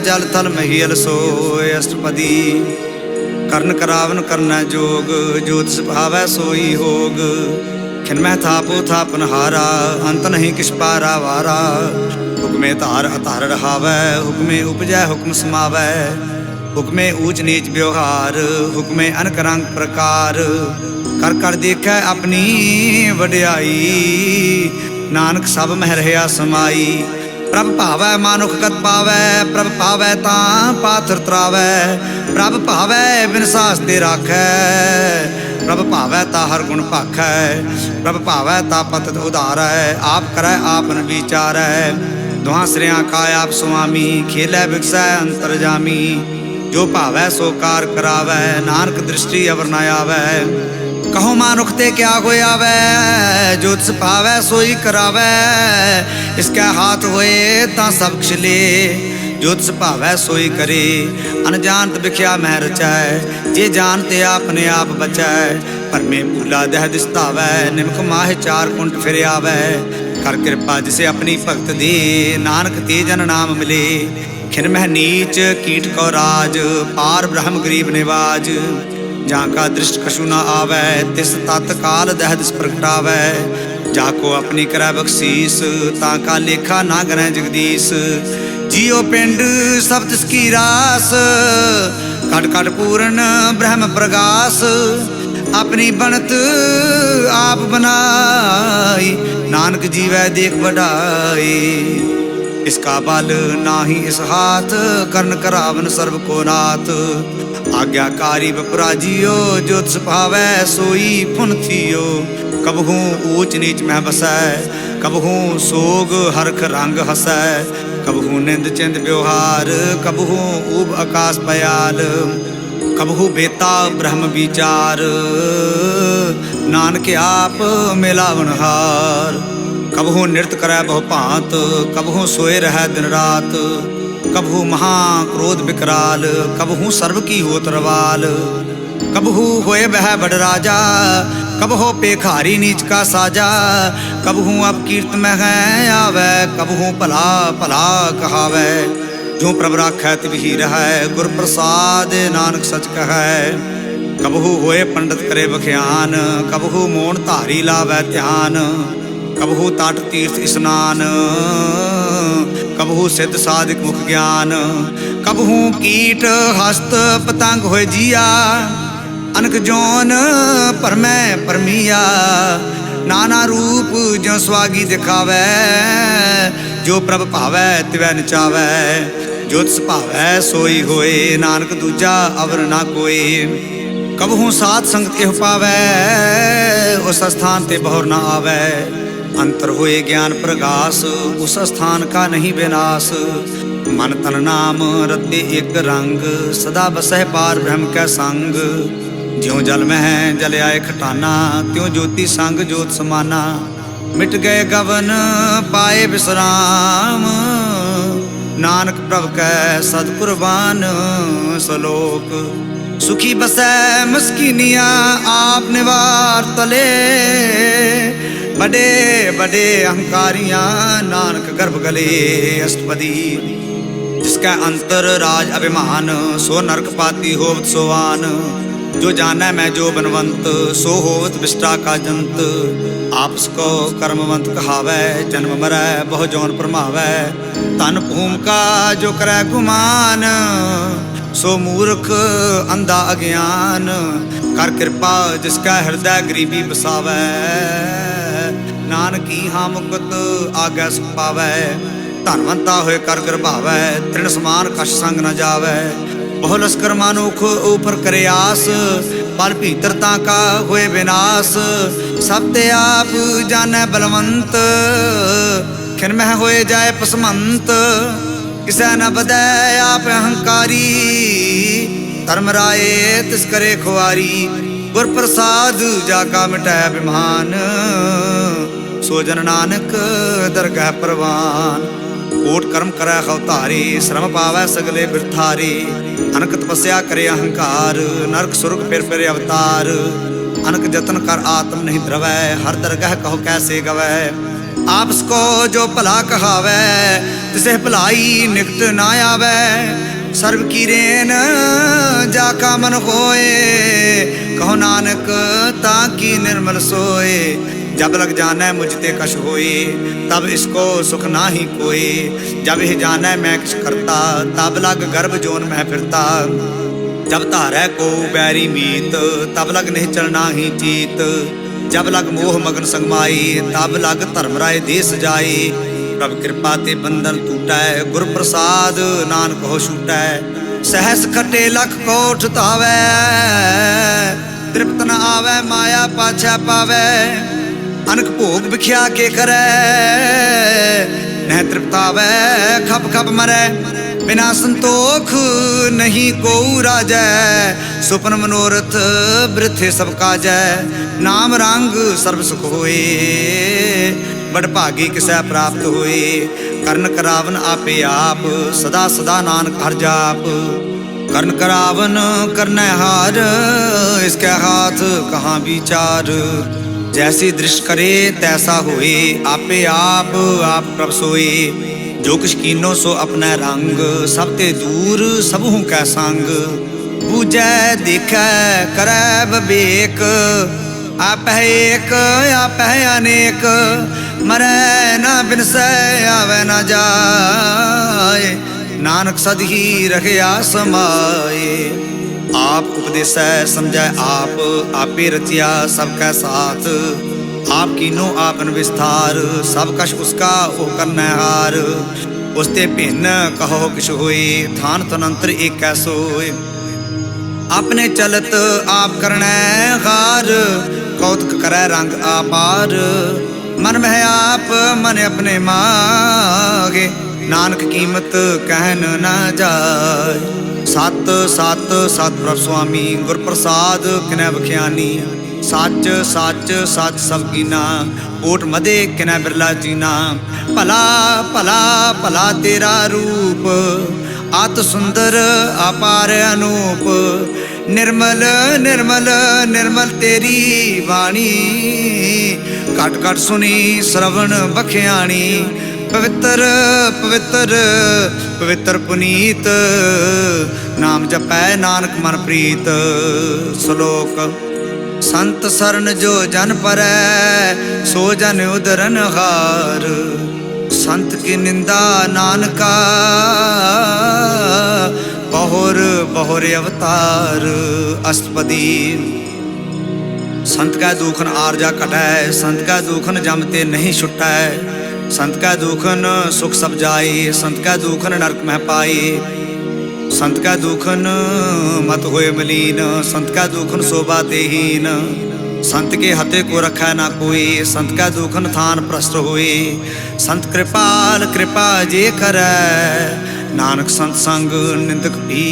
जल थल महियल सोय। अष्टपदी करण करावन करना जोग, जो तिस भावै सोई होग। खिनमह थापो थापन हारा, अंत नहीं किस पारा वारा। हुक्मे धार अधार रहावै, हुक्मे उपजै हुक्म समावै। हुक्मे ऊच नीच व्यवहार, हुक्मे अनक रंग प्रकार। कर कर देखै अपनी वड्याई, नानक सब मह रहा समाई। प्रभ भावै मानुख गत पावै, प्रभ पावै तां पाथर तरावै। प्रभ भावै बिन सास ते राखै, प्रभ भावै ता हर गुण भाखै। प्रभ भावै ता पत उधारै, आप करै आप न विचारै। दुहां सिरियां का आप स्वामी, खेलै बिकसै अंतरजामी। जो भावै सो कार करावै, नानक दृष्टि अवर न आवै। कहो मानुख ते क्या होया वै, जो तिस भावै सोई करावै। इसकै हाथ होए तां सब किश ले, जो तिस भावै सोई करे। अनजानत बिख्या मह रचै, जे जानते आपने आप बचै। परमे भूला दह दिसतावै, निमक माहे चार कुंट फिर आवै। कर कृपा जिसे अपनी भगत दे, नानक ते जन नाम मिले। खिन मह नीच कीट को राज, पार ब्रह्म गरीब निवाज। जहाँ का दृष्ट कछु न आवै, तिस तत्काल दह दिस प्रगटावै। जाको अपनी करै बख्शीस, ताका लेखा ना गरै जगदीश। जियो पिंड सब तिसकी रास, कट कट पूर्ण ब्रह्म प्रगास। अपनी बनत आप बनाई, नानक जीवै देख बढ़ाई। इसका बल नाही इस हाथ, करण करावन सर्व को नाथ। आज्ञाकारी बपराजियो, जो तिस भावै सोई फुन थियो। कबहू ऊच नीच मह बसै, कबहू सोग हरख रंग हसै। कबहू निंद चिंद व्यवहार, कबहू ऊब आकाश पयाल। कबहू बेता ब्रह्म विचार, नानक आप मिलावनहार। कबहू नृत्य करै बहु भांत, कबहू सोए रहै दिन रात। कबहू महा क्रोध विकराल, कबहू सर्व की होत रवाल। कबहू होए बह बड़ राजा, कबहू पेखारी नीच का साजा। कबहू अपकीर्त में है आवै, कबहू भला भला कहावै। जो प्रभ राखै तिवही रहै, गुर प्रसाद नानक सच कहै। कबहू होए पंडित करे बख्यान, कबहू मोन धारी लावै ध्यान। कबहू तट तीर्थ स्नान, कबहू सिद्ध साधिक मुख ज्ञान। कबहू कीट हस्त पतंग होए जिया, अनक जौन परमै परमिया। नाना रूप ज्यों स्वागी दिखावै, जो प्रभ भावै तिवै नचावै। जो तिस भावै सोई होए, नानक दूजा अवर ना कोई। कबहू साध संगत एह पावै, उस स्थान ते बहुर ना आवै। अंतर होए ज्ञान प्रगास, उस स्थान का नहीं विनाश। मन तन नाम रते एक रंग, सदा बसह पार ब्रह्म कै संग। ज्यों जल में है जल आए खटाना, त्यों ज्योति संग ज्योत समाना। मिट गए गवन पाए विश्राम, नानक प्रभ कै सद कुर्बान सलोक। सुखी बसै मस्कीनिया आप निवार तले, बड़े बड़े अहंकारियां नानक गर्भ गले अष्टपदी। जिसका अंतर राज अभिमान, सो नरक पाती होवत सोवान। जो जानै मैं जो बनवंत, सो होवत विष्टा का जंत। आपस को कर्मवंत कहावै, जन्म मरै बहु जौन परमावै। तन भूम का जो करै गुमान, सो मूर्ख अंधा अज्ञान। कर कृपा जिसका हृदय गरीबी बसावै, नानकी हाँ मुकुत आगे सुख पावै। धनवंता होए कर गर्भावै, तृण समान कछ संग न जावै। बहु लश्कर मानुख ऊपर करे आस, पल भीतरता का होए विनाश। सब ते आप जाने बलवंत, खिनमह होए जाए पसमंत। किसे न बदै आप अहंकारी, धर्म राये तिस करे खुआरी। गुर प्रसाद जाका मिटै अभिमान, सो जन नानक दरगह परवान। कोट कर्म करै अवतारी, श्रम पावै सगले बिरथारी। अनक तपस्या करे अहंकार, नरक सुरग फिर अवतार। अनक जतन कर आत्म नहीं द्रवै, हर दरगह कहो कैसे गवै। आपस को जो भला कहावै, तिसे भलाई निकट ना आवै। सर्व की रेन जाका मन होए, कहो नानक ताकि निर्मल सोए। जब लग जाना मुझते कश होए, तब इसको सुख ना ही कोई। जब ही जाना मैं किस करता, तब लग गर्भ जोन में फिरता। जब धारै को बैरी मीत, तब लग नहीं चलना ही जीत। जब लग मोह मगन संगमाई, तब लग धर्म राय देश जाई। प्रभ कृपा ते बंधन टूटै, गुर प्रसाद नानक हो छूटै। सहस खटे लख कोठ तावै, तृप्त न आवै माया पाछै पावै। अनक भोग बिख्या के करे, नह तृप्तावै खप खप मरै। बिना संतोख नहीं को राजै, सुपन मनोरथ वृथे सब काजै। नाम रंग सर्व सुख होए, बड़ भागी किसै प्राप्त होए। कर्ण करावन आपे आप, सदा सदा नानक हर जाप। कर्ण करावन करनै हार, इसके हाथ कहाँ विचार। जैसी दृष्ट करे तैसा होए, आपे आप प्रभ सोए। जो कुछ कीनो सो अपना रंग, सब ते दूर सबहू कै संग। पूजै देखै करै विवेक, आप है एक आप है अनेक। मरै ना बिनसै आवे ना जाए, नानक सद ही रखया समाए। आप उपदेशै समझै आप, आपे रचिया सबका साथ। आप कीनो आपन विस्तार, सब कश उसका ओ करनै हार। उसते भिन्न कहो किश होए, थान तनंतर एक कैसोए। अपने चलत आप करनै हार, कौतक करै रंग आपार। मन में आप मन अपने मागे, नानक कीमत कहन ना जाए। सत सत सत प्रभ स्वामी, गुर प्रसाद किनै बख्यानी। सच सच सच सब कीना, ओट मदे किनै बिरला जीना। भला भला भला तेरा रूप, अत सुंदर अपार अनूप। निर्मल निर्मल निर्मल तेरी वाणी, घट घट सुनी श्रवण बख्याणी। पवित्र पवित्र पवित्र पुनीत, नाम जपै नानक मन प्रीत। श्लोक। संत शरण जो जन परै, सो जन उदरन हार। संत की निंदा नानका, बहुर बहुर अवतार अष्टपदी। संत का दुखन आरजा कटै, संत का दुखन जमते नहीं छुटै। संत का दुखन सुख सब जाए, संत का दुखन नरक में पाए। संत का दुखन मत होए मलीन, संत का दुखन शोभा देहीन। संत के हते को रखा ना कोई, संत का दुखन थान भ्रष्ट होए। संत कृपाल कृपा जे करै, नानक संत संग निंदक भी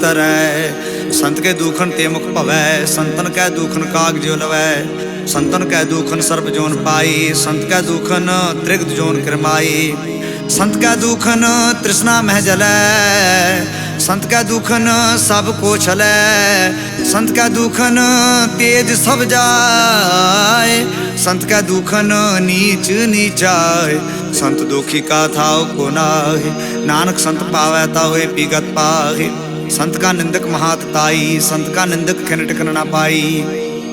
तरै। संत के दुखन ते मुख भवै, संतन कै दुखन काग जो लवै। संतन कै दुखन सर्ब जोन पाई, संत कै दुखन त्रिगत जोन करमाई। संत कै दुखन तृष्णा मह जलै, संत कै दुखन सब को छलै, संत कै दुखन तेज सब जाय, संत कै दुखन नीच नीचाय, संत दुखी का थाव को नाहि, नानक संत पावै तावे पिगत पाहि। संत का निंदक महातताई, संत का निंदक खिन टिकन ना पाई,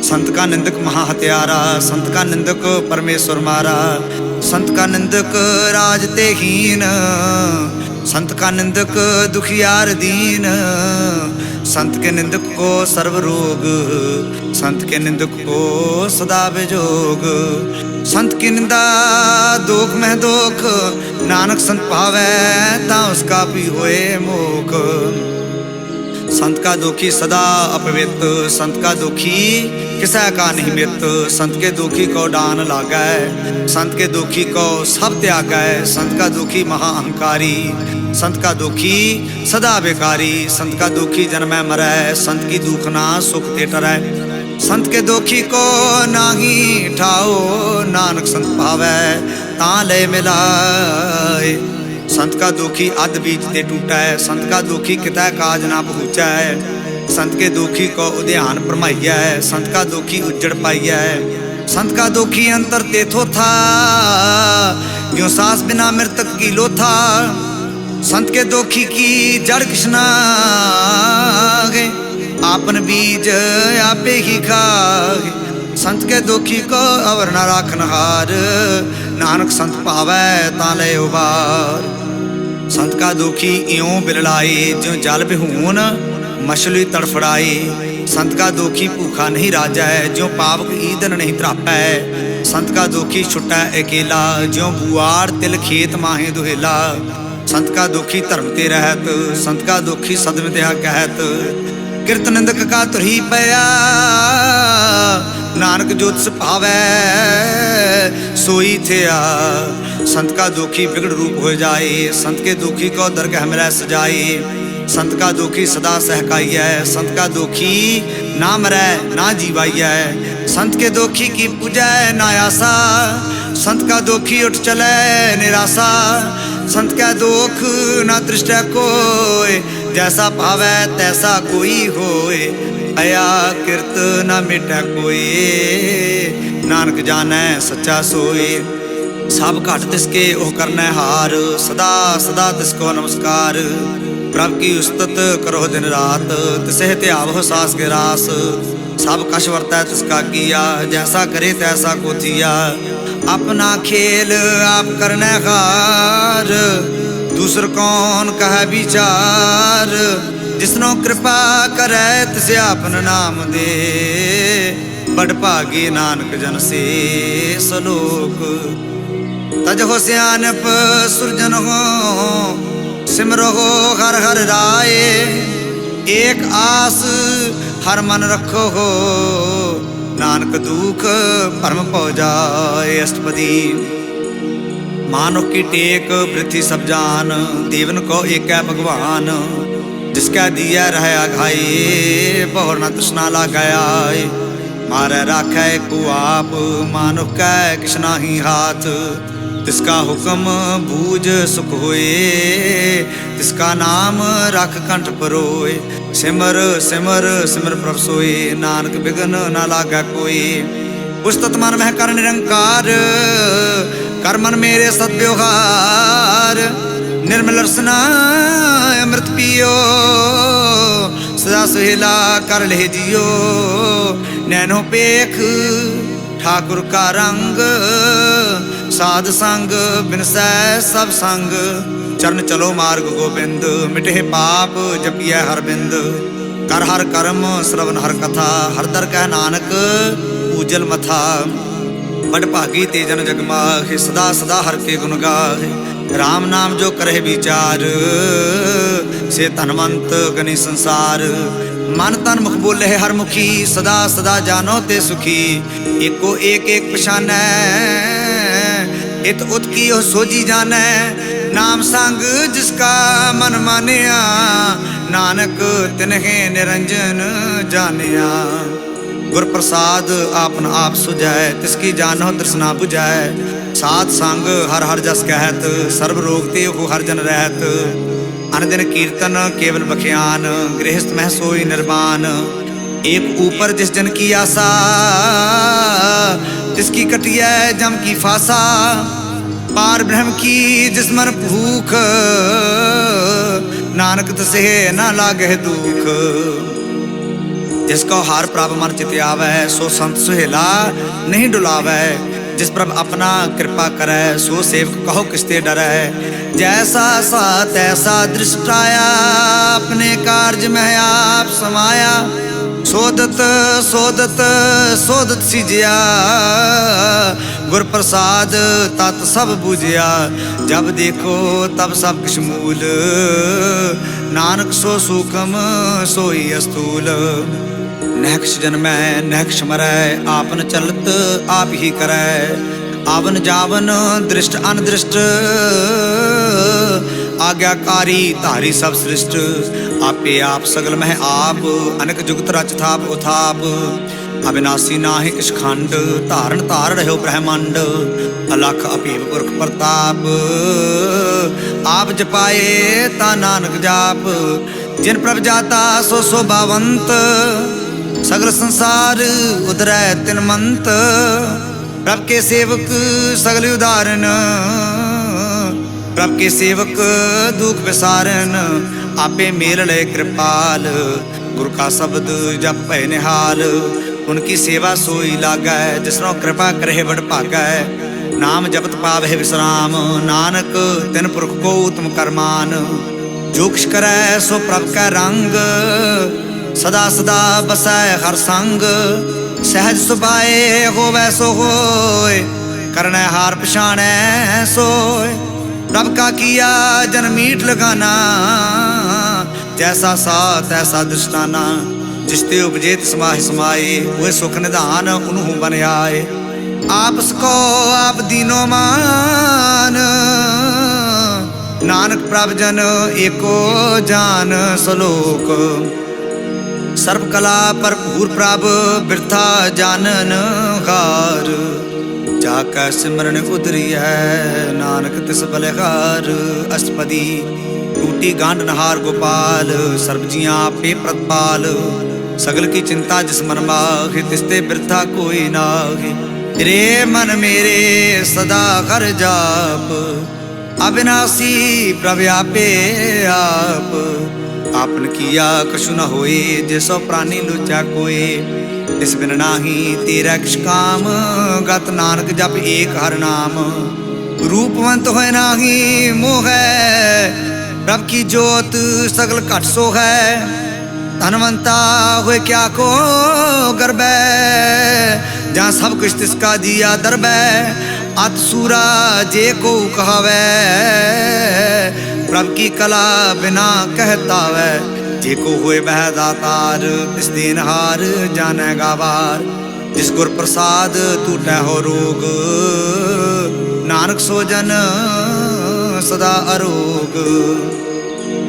संत का निंदक महा हत्यारा, संत का निंदक परमेश्वर मारा, संत का निंदक राज ते हीन, संत का निंदक दुखियार दीन, संत के निंदक को सर्व रोग, संत के निंदक को सदा विजोग, संत की निंदा दोख में दोख, नानक संत पावै ता उसका भी होए मोख। संत का दुखी सदा अपवित, संत का दुखी किसा का नहीं मित, संत के दुखी को डान लागै, संत के दुखी को सब त्यागै, संत का दुखी महा अहंकारी, संत का दुखी सदा बेकारी, संत का दुखी जन्मै मरै, संत की दुख ना सुख ते टरै, संत के दुखी को नाही ठाओ, नानक संत पावै तां ले मिलाए। संत का दुखी अध बीच ते टूटै, संत का दुखी कितै काज ना पहुँचै, संत के दुखी को उद्यान भरमाइयै, संत का दुखी उज्जड़ पाइयै, संत का दुखी अंतर तेथो था, जो सांस बिना मृतक की लोथा, संत के दुखी की जड़ कृष्णा गे, आपन बीज आपे ही खागे, संत के दुखी को अवर न राखन हार, नानक संत पावै तां ले उबार। संत का दुखी इयों बिरलाए, ज्यों जल बिहून मछली तड़फड़ाए, संत का दुखी भूखा नहीं राजै, ज्यों पावक ईंधन नहीं त्रापै, संत का दुखी छुट्टै अकेला, ज्यों बुआड़ तिल खेत माहे दुहेला, संत का दुखी धर्म ते रहत, संत का दुखी सदमित्या कहत, किरत निंदक का तुरही पया, नानक जो तिस पावै सोई थिया। संत का दुखी बिगड़ रूप हो जाए, संत के दुखी को दरगाह में सजाए, संत का दुखी सदा सहकाइयै, संत का दुखी ना मरै ना जीवाइयै, संत के दुखी की पूजै ना आसा, संत का दुखी उठ चलै निराशा, संत का दुख ना दृष्टै कोय, जैसा पावै तैसा कोई होए, अया किरत न मिटै कोई, नानक जानै सच्चा सोए। सब घट तिसके ओह करनै हार, सदा सदा तिसको नमस्कार, प्रभ की उस्तत करो दिन रात, तिसे त्यावह सास के रास, सब कश वर्तै तिसका किया, जैसा करे तैसा को थिया, अपना खेल आप करनै हार, दूसर कौन कह विचार, जिसनो कृपा करे तिसे आपन नाम दे, बड़ भागे नानक जन से सलोक। तज हो सियानप सुरजन हो, सिमरो हो हर हर राय, एक आस हर मन रखो हो, नानक दुख परम पौ जाए। अष्टपदी मानुख की टेक पृथ्वी सब जान, देवन को एक है भगवान, जिसका दिया रहे आघाई, बहुर न तृष्णा लगाया, मारे राखै को आप, मानुख कै किछ नाही हाथ, तिसका हुक्म बूझ सुख होए, तिसका नाम रख कंठ परोए, सिमर सिमर सिमर प्रभ सोए, नानक बिघन न लागै कोई। पुस्तत मन मह कर निरंकार, कर मन मेरे सद्व्यवहार, निर्मल रसना अमृत पियो, सदा सुहेला कर ले जियो, नैनो पेख ठाकुर का रंग, साध संग बिनसै सब संग, चरण चलो मार्ग गोबिंद, मिटे पाप जपिय हर बिंद, कर हर कर्म श्रवण हर कथा, हर दर कह नानक पूजल मथा, बड़ भागी ते जन जग माहे, सदा सदा हर के गुण गाहे, राम नाम जो करे विचार, से धनवंत गनि संसार, मन तन मुख बोले हर मुखी, सदा सदा जानो ते सुखी, एको एक एक पछानै, इत उत की हो सोजी जानै, नाम संग जिसका मन मानिया, नानक तिन्हें निरंजन जानिया। गुर प्रसाद आपन आप सुझै, तिसकी जानहो तृष्णा बुझै। सात संग हर हर जस कहत, सर्व रोग ते हो हर जन रहत। अनदिन कीर्तन केवल बख्यान, गृहस्थ मह सोई निर्वाण। एक ऊपर जिस जन की आशा, तिसकी कटिया जम की फासा। पार ब्रह्म की जिस मन भूख, नानक तसे न लागे दुख। जिसको हार प्रभ मन चित आवै, सो संत सुहेला नहीं डुलावै। जिस प्रभ अपना कृपा करै, सो सेवक कहो किसते डरै। जैसा सा तैसा दृष्टाया, अपने कार्य में आप समाया। सोदत सोदत सोदत सिजिया, गुर प्रसाद तत् सब बुझिया। जब देखो तब सब किछ मूल, नानक सो सूक्ष्म सोई अस्थूल। नहक्ष जन्मै नहक्ष मरै, आपन चलत आप ही करै। आवन जावन दृष्ट अनदृष्ट, आज्ञाकारी धारी सब सृष्ट। आपे आप सगल मह आप, अनेक जुगत रच थाप उथाप। अविनाशी नाहि किछ खंड, धारण धार रहो ब्रह्मांड। अलख अभेद पुरख प्रताप, आप जपाए ता नानक जाप। जिन प्रभ जाता सो शोभावंत, सगल संसार उदरै तिन मंत। प्रभ के सेवक सगल उदाहरण, प्रभ के सेवक दुख विसारन। आपे मेल लय कृपाल, गुरु का शब्द जप भय निहाल। उनकी सेवा सोई लागै, जिसनो कृपा करहे बड़ भागै। नाम जपत पावै विश्राम, नानक तिन पुरख को उत्तम करमान। जो किछ करै सो प्रभ कै रंग, सदा सदा बसै हर संग। सहज सुभाए होवै सो होय, करनै हार पछाणै सोय। प्रभ का किया जन मीठ लगाना, जैसा सा तैसा दृष्टाना। जिसते उपजे तिस माहि समाए, वह सुख निधान उन्हु बन आए। आपस को आप दीनो मान, नानक प्रभ जन एको जान। सलोक सर्व कला भरपूर प्रभ, बिरथा जानन हार। जाकै सिमरन उतरी है, नानक तिस बलिहार। अष्टपदी टूटी गांड नहार गोपाल, सर्व जियां आपे प्रतिपाल। सगल की चिंता जिस मन माहि, तिसते बिरथा कोई नाहि। रे मन मेरे सदा कर जाप, अविनाशी प्रभ आपे आप। आपन किया कछु न होए, जैसो प्राणी लोचा कोय। इस बिन नाही तेरा किछ काम, गत नानक जप एक हर नाम। रूपवंत होए नाही मोह है, प्रभ की जोत सगल घट सो है। धनवंता होए क्या को गर्बै, जहाँ सब कुछ तिसका दिया दरबै। अत सूरा जे को कहावै, प्रभ की कला बिना कहता वै। जे को होए बह दातार, तिस देनहार जानै गावार। जिस गुर प्रसाद टूटै हो रोग, नानक सो जन सदा अरोग।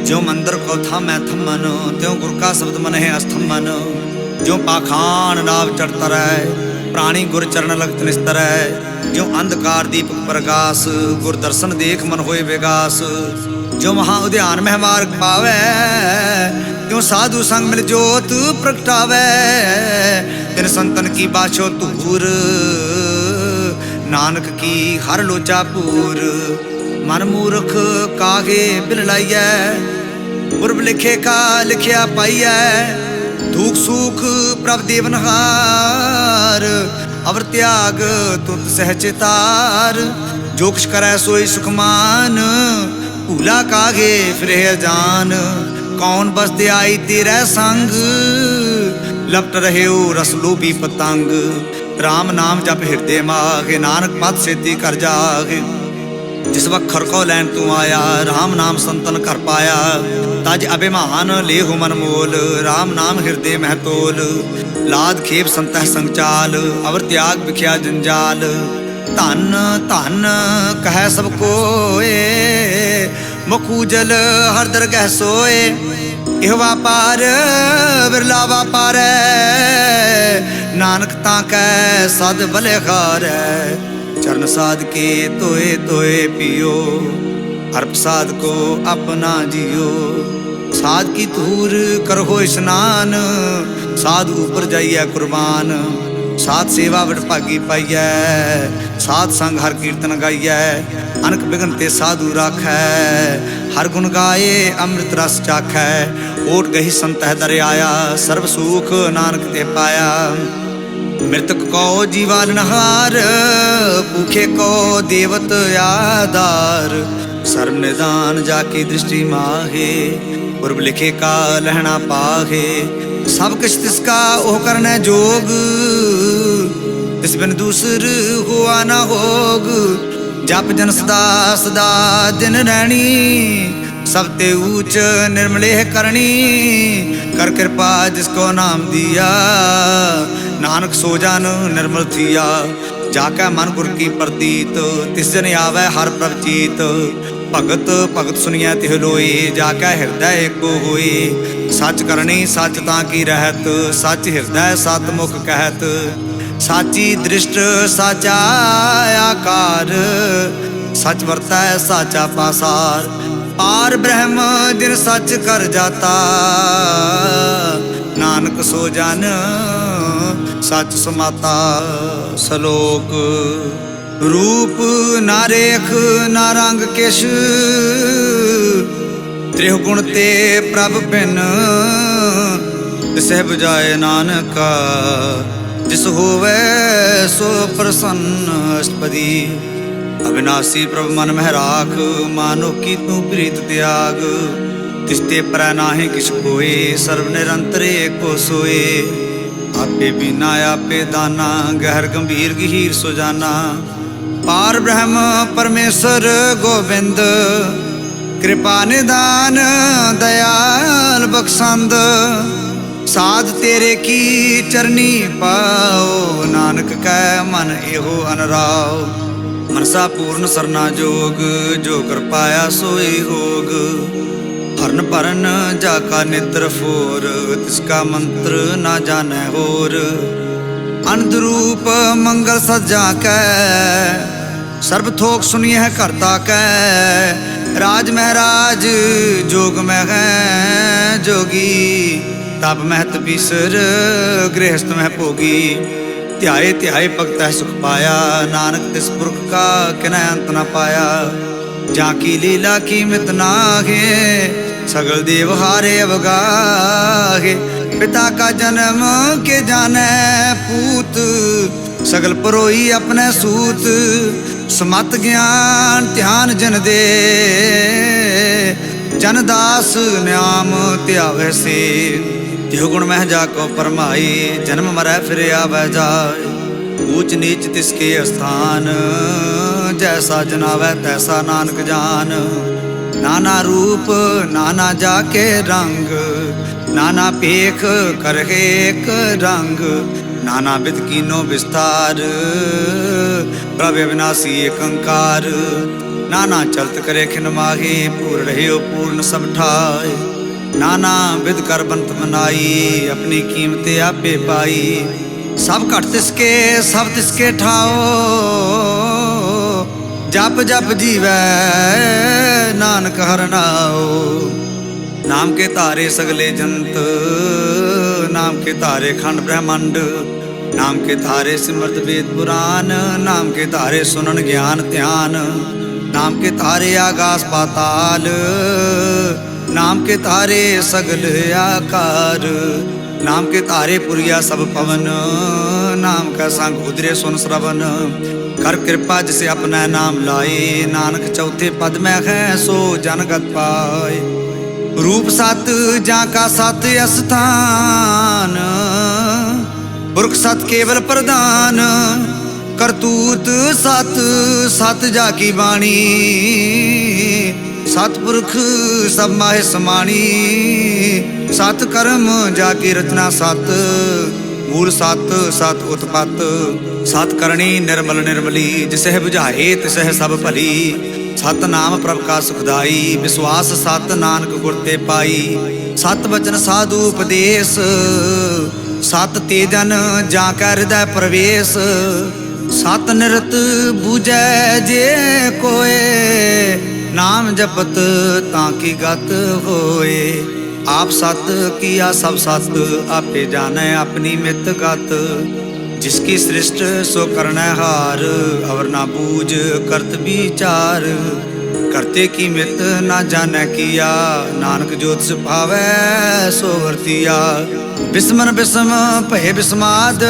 ज्यों मंदिर को थामै थमन, त्यों गुर का शब्द मन है अस्थमन। ज्यों पाखान नाव चढ़ता रह, प्राणी गुर चरण लगत निस्तर। ज्यों अंधकार दीपक प्रकाश, गुर दर्शन देख मन होए विगास। जो महा उद्यान में मार्ग पावै, त्यों साधु संग मिल जोत प्रगटावै। तिन संतन की बाछो तूर, नानक की हर लोचा पूर। मन मूर्ख काहे बिल लाइयै, पुरब लिखे का लिखिया पाइयै। दुख सुख प्रभ देवनहार, अवर त्याग तुत सहचितार। जो कुछ करै सोई सुखमान, भूला कागे फिर जान। कौन बस दे आई तेरे संग, लपट रहे हो रस लोभी पतंग। राम नाम जप हृदय मागे, नानक पद सेती कर जागे। जिस वखर को लैन तू आया, राम नाम संतन कर पाया। तज अभिमान ले हो मन मोल, राम नाम हृदय मह तोल। लाद खेप संतह संचाल, अवर त्याग बिख्या जंजाल। धन धन कह सब कोए, मुखूजल हर दरगह सोए। इह व्यापार बिरला व्यापार, नानक ताकै सद बलिहारै। चरण साध के तोए तोए पियो, हर प्रसाद को अपना जियो। साध की धूर करहो स्नान, साध ऊपर जाइए कुर्बान। साध सेवा वडभागी पाइयै, साध संग हर कीर्तन गाइयै। अनक बिघन ते साधु राखै, हर गुण गाए अमृत रस चाखै। ओट गही संतह दर आया, सर्व सुख नानक ते पाया। मृतक को जीवानहार, भूखे को देवत आधार। सर्व निदान जाकी दृष्टि माहे, पूर्व लिखे का लहना पाहे। सब किछ तिसका ओह करने जोग, तिस बिन दूसर हुआ ना होग। जप जन सदा सदा दिन रैनी, सब ते ऊच निर्मले करनी। कर कृपा जिसको नाम दिया, नानक सो जन निर्मल थिया। जाकै मन गुर की प्रतीत, तिस जन आवे हर प्रवचीत। भगत भगत सुनिया तिह लोई, जाकै हृदय एको होई। सच करनी सच तां की रहत, सच हृदय सत मुख कहत। साची दृष्ट साचा आकार, सच वरतै साचा पासार। पार ब्रह्म जिन सच कर जाता, नानक सो जन सच समाता। सलोक रूप ना रेख ना रंग किश, त्रिह गुण ते प्रभ बिन। तिसह बुझाए नानका, जिस होवे सो प्रसन्न अष्टपदी। अविनाशी प्रभ मन मह राख, मानो की तू प्रीत त्याग। तिसते पर नाहि किछ कोय, सर्व निरंतर एको सोए। आपे बिना आपे दाना, गहर गंभीर गहीर सो जाना। पार ब्रह्म परमेश्वर गोविंद, कृपा निदान दयाल बख्शंद। साध तेरे की चरनी पाओ, नानक कै मन एहो अनराव। मनसा पूर्ण सरना जोग, जो कर पाया सोई होग। हरन परन जाका निद्र फोर, तिसका मंत्र ना जाने होर। अनंद रूप मंगल सजा कै, सर्व थोक सुनिए है करता कै। राज महराज जोग में है जोगी, तप महत बीसर गृहस्थ में भोगी। ध्याए ध्याए भगत सुख पाया, नानक तिस पुरख का किनै अंत न पाया। जाकी लीला कीमत नाहे, सगल देव हारे अवगाहे। पिता का जन्म के जाने पूत, सगल परोई अपने सूत। समत ज्ञान ध्यान जन दे, जन दास न्याम त्यावे से। तिह गुण मह जाको परमाई, जन्म मरै फिर आवे जाय। ऊच नीच तिसके स्थान, जैसा जनावै तैसा नानक जान। नाना रूप नाना जाके रंग, नाना पेख करहे एक रंग। नाना विध कीनो विस्तार, प्रभ अविनाशी एक अंकार। नाना चलत करे खिन माहे, पूर्ण रहे पूर्ण सब ठाए। नाना विध कर बंत मनाई, अपनी कीमत आपे पाई। सब घट तिसके सब तिसके ठाओ, जप जप जीवै नानक हर नाओ। नाम के तारे सगले जंत, नाम के तारे खंड ब्रह्मांड। नाम के तारे सिमरत वेद पुराण, नाम के तारे सुनन ज्ञान ध्यान। नाम के तारे आकाश पाताल, नाम के तारे सगल आकार। नाम के तारे पुरिया सब पवन, नाम का संग उदरे सुन श्रवण। कर कृपा जिसे अपना नाम लाए, नानक चौथे पद में है सो जनगत पाए। रूप सत जाका सत स्थान, पुरख सत केवल प्रधान। करतूत सत सत जाकी बाणी, सतपुरख सब माहे समाणी। सत कर्म जाकी रचना सत, मूल सत सत उत्पत। सत करणी निर्मल निर्मली, जिसह बुझाए तिसह सब भली। सत नाम प्रभ का सुखदाई, विश्वास सत नानक गुर ते पाई। सत बचन साधु उपदेश, सत तेजन जाकै हृदय प्रवेश, सत निरत बूझै जे कोय, नाम जपत ताकि गत होए। आप सत किया सब सत, आपे जानै अपनी मित गत। जिसकी सृष्ट सो करनै हार, अवर ना बूझ करत विचार। करते की मित ना जानै किया, नानक जोत सुभावै सो वर्तिया। बिस्मन बिस्म भय बिस्माद,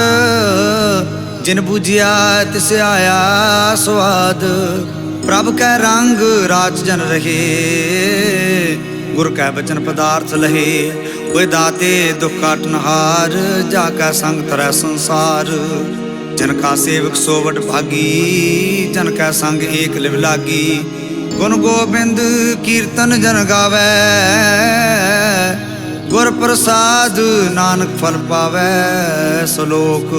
जिन बूझिया तिस आया स्वाद। प्रभ कै रंग राज जन रहे, गुर कै बचन पदार्थ लहे। ओए दाते दुख काटनहार, जाकै संग तरै संसार। जन का सेवक सोवट भागी, जन कै संग एक लिव लागी। गुण गोबिंद कीर्तन जन गावै, गुर प्रसाद नानक फल पावै। सलोक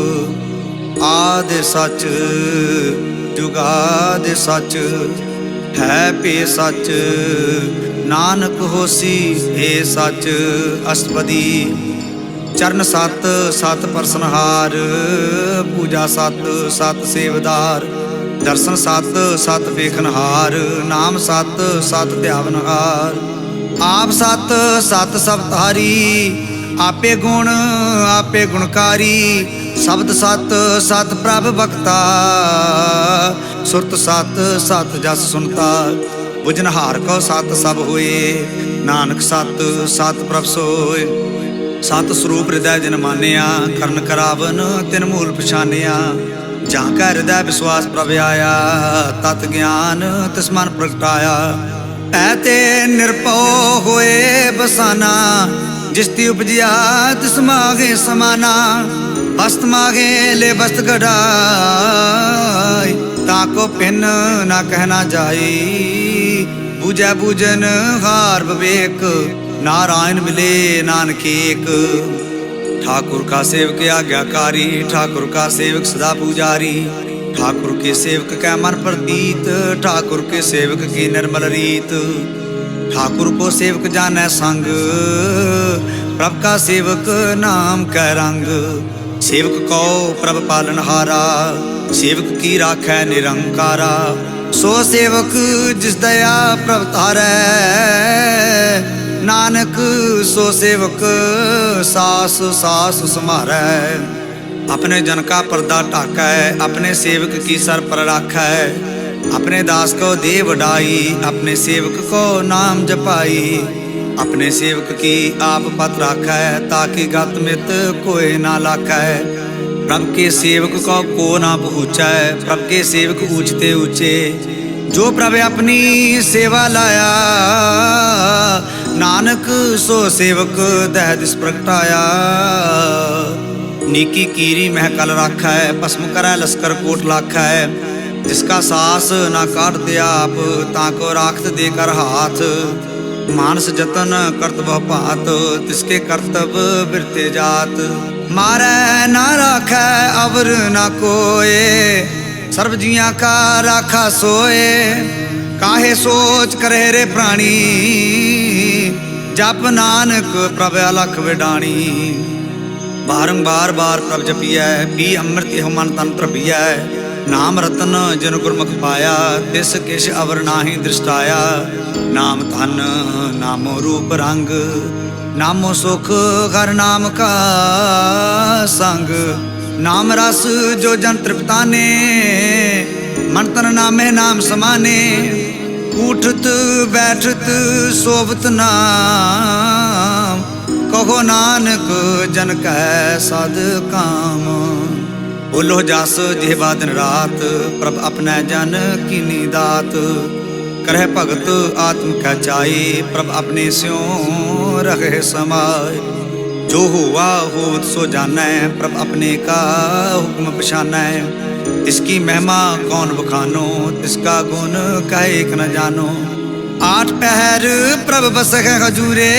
आदि सच जुगाद सच, है पे सच नानक होसी हे सच। अष्टपदी चरण सत सत परसनहार, पूजा सत सत सेवदार। दर्शन सत सत ਵੇਖਨਹਾਰ, नाम सत सत ਧਿਆਵਨਹਾਰ। आप सत सत सप्तारी, आपे गुण आपे गुणकारी। शब्द सत सत प्रभ बक्ता, सुरत सत सत जस सुनता। बुझनहार को सत सब होए, नानक सत सत प्रभ सोए। सत स्वरूप हृदय जिन मानिया, करन करावन तिन मूल पछानिया। जहाँ का हृदय विश्वास प्रभ आया, तत् ज्ञान तिस मन प्रगटाया। ऐते निरपौ होए बसाना, जिसती उपजिया तिस मागे समाना। बस्त मागे ले बस्त गढ़ाई, ताको पिन ना कहना जाई। बूझै बूझन हार विवेक, नारायण मिले नानक एक। ठाकुर का सेवक आज्ञाकारी, ठाकुर का सेवक सदा पुजारी। ठाकुर के सेवक कै मन प्रतीत, ठाकुर के सेवक की निर्मल रीत। ठाकुर को सेवक जानै संग, प्रभ का सेवक नाम कै रंग। सेवक को प्रभ पालनहारा, सेवक की राखै निरंकारा। सो सेवक जिस दया प्रभ तारै, नानक सो सेवक सास सास समारै। अपने जन का पर्दा ढाकै, अपने सेवक की सर पर राखै। अपने दास को दे वडाई, अपने सेवक को नाम जपाई। अपने सेवक की आप पत राखै, ताकि गत मित कोई ना लाखै। प्रभ के सेवक को ना पहुँचै, प्रभ के सेवक ऊंचते ऊंचे। जो प्रभ अपनी सेवा लाया, नानक सो सेवक दह दिस प्रगटाया। नीकी कीरी महकल राखै, भस्म करै लश्कर कोट लाखै। जिसका सास ना काटते आप, ताको राखत देकर हाथ। मानस जतन करत बहु भात, तिसके कर्तव्य बिरते जात। मारै ना राखै अवर ना कोय, सर्व जिया का राखा सोए। काहे सोच करे रे प्राणी, जप नानक प्रभ अलख विडाणी। बारंबार बार प्रभ जपिया, पी अमृत इह मन तन तृपिया। नाम रतन जिन गुरमुख पाया, तिस किश अवर नाहि दृष्टाया। नाम धन नामो रूप रंग, नामो सुख घर नाम का संग। नाम रस जो जन तृप्ताने, मन तन नामे नाम समाने। उठत बैठत सोवत नाम, कहो नानक जन कै सद काम। बोलो जस जिहवा दिन रात, प्रभ अपने जन कीनी दात। करह भगत आत्म कै चाई, प्रभ अपने स्यों रहे समाय। जो हुआ होत सो जानै, प्रभ अपने का हुक्म पछानै। इसकी महिमा कौन बखानो, तिसका गुण कह एक न जानो। आठ पहर प्रभ बसख हजूरे,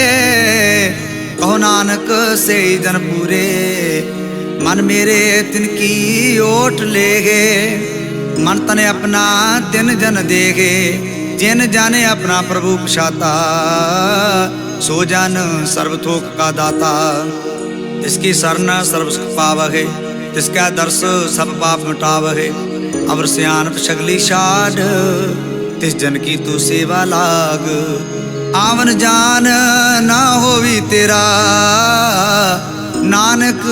कहो नानक से जन पूरे। मन मेरे तिनकी ओट ले गे, मन तने अपना तिन जन देगे। जिन जाने अपना प्रभु पछाता, सो जन सर्वथोक का दाता। इसकी शरण सर्व सुख पावहे, तिसका दर्श सब पाप मिटावहे। अवर सियानप सगली छाड़, तिस जन की तू सेवा लाग। आवन जान ना होवी तेरा, नानक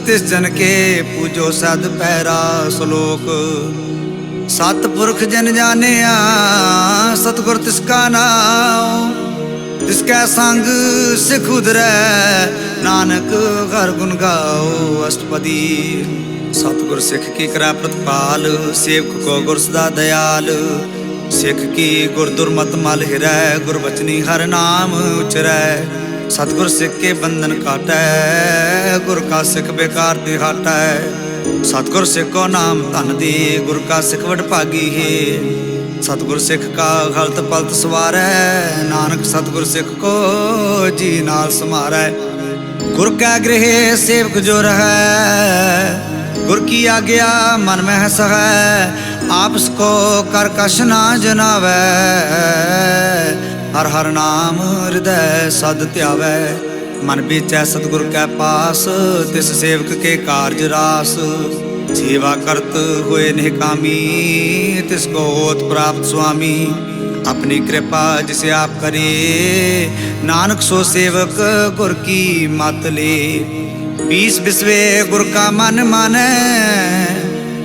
तिस जन के पूजो सद पैरा। श्लोक सतपुरख जन जानिया, सतगुर तिसका नाम। तिसका संग सिख उधरै, नानक हर गुण गाओ। अष्टपदी सतगुर सिख की करै प्रतिपाल, सेवक को गुर सदा दयाल। सिख की गुर दुर्मत मल हिरै, गुर बचनी हर नाम उचरै। सतगुर सिख के बंधन काटै, गुर का सिख बेकार ते हाटै। सतगुर सिख को नाम धन दे, गुर का सिख वड भागी है। सतगुर सिख का गलत पलत सवारै, नानक सतगुर सिख को जी नाल समारै। गुर कै गृह सेवक जो रहै, गुर की आज्ञा मन में सहै। आपस को कर कश ना जनावै, हर हर नाम हृदय सद ध्यावै। मन बेचै सतगुर कै पास, तिस सेवक के कारज रास। सेवा करत हुए निहकामी, तिसको होत प्राप्त स्वामी। अपनी कृपा जिसे आप करे, नानक सो सेवक गुर की मत ले। बीस बिस्वे गुर का मन मानै,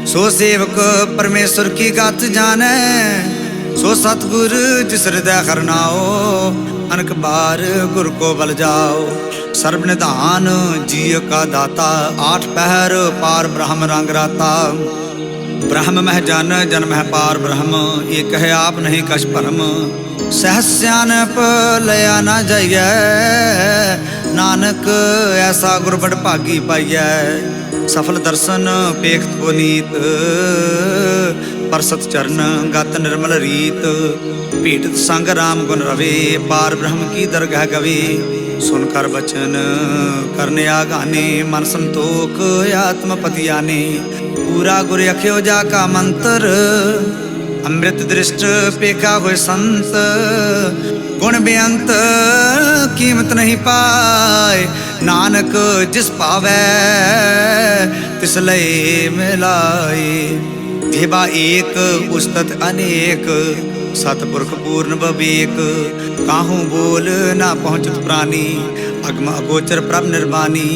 सो सेवक परमेश्वर की गत जानै। सो सतगुर जिस हृदय हरनाओ, अनक बार गुर को बल जाओ। सर्व निधान जीव का दाता, आठ पहर पार ब्रह्म रंग राता। ब्रह्म मह जन, जन मह पार ब्रह्म, एक है आप नहीं कछ परम। सहस स्यानप लया ना जाइए, नानक ऐसा गुर बड़ भागी पाइयै। सफल दर्शन पेख पुनीत, परसत चरण गत निर्मल रीत। भेटत संग राम गुण रवे, पार ब्रह्म की दरगाह गवे। सुनकर बचन करने आगाने, मन संतोख आत्म पति आने। पूरा गुर अख्यो जा का मंत्र, अमृत दृष्ट पेखा हुए संत। गुण बेअंत कीमत नहीं पाए, नानक जिस पावै तिस लय मिलाए। जेबा एक उस्तत अनेक, सतपुरख पूर्ण बवेक। काहू बोल ना पहुँचत प्राणी, अगम अगोचर प्रभ निर्वाणी।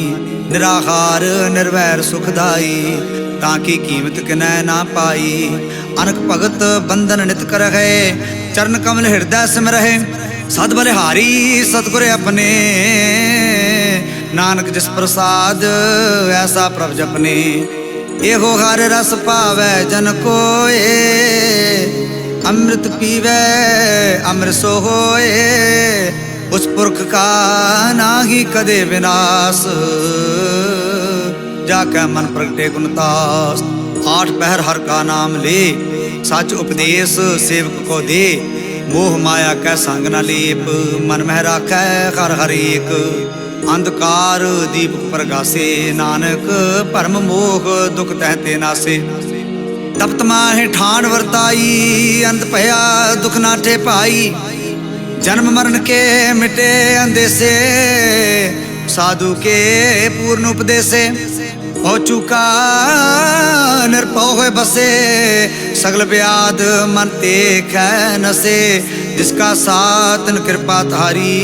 निराहार निर्वैर सुखदाई, ताकि कीमत किनै ना पाई। अनक भगत बंधन नित कर है, चरण कमल हृदय सिम रहे। सद बलिहारी सतगुर अपने, नानक जिस प्रसाद ऐसा प्रभ जपने। एहो हर रस पावै जन कोय, अमृत पीवै अमृत सो होए। उस पुरख का नाही कदे विनाश, जाकै मन प्रगटे गुणतास। आठ पहर हर का नाम ले, सच उपदेश सेवक को दे। मोह माया कै संग न लेप, मन मह राखै हर हर एक। अंधकार दीपक प्रगासे, नानक परम मोह दुख तहते नासे। तपत माहे ठान वर्ताई, अंत भया दुख नाठे पाई। जन्म मरण के मिटे अंदेसे, साधु के पूर्ण उपदेसे। हो चुका निरपौ है बसे, सगल व्याध मन देखै नसे। जिसका साथ न कृपा तारी,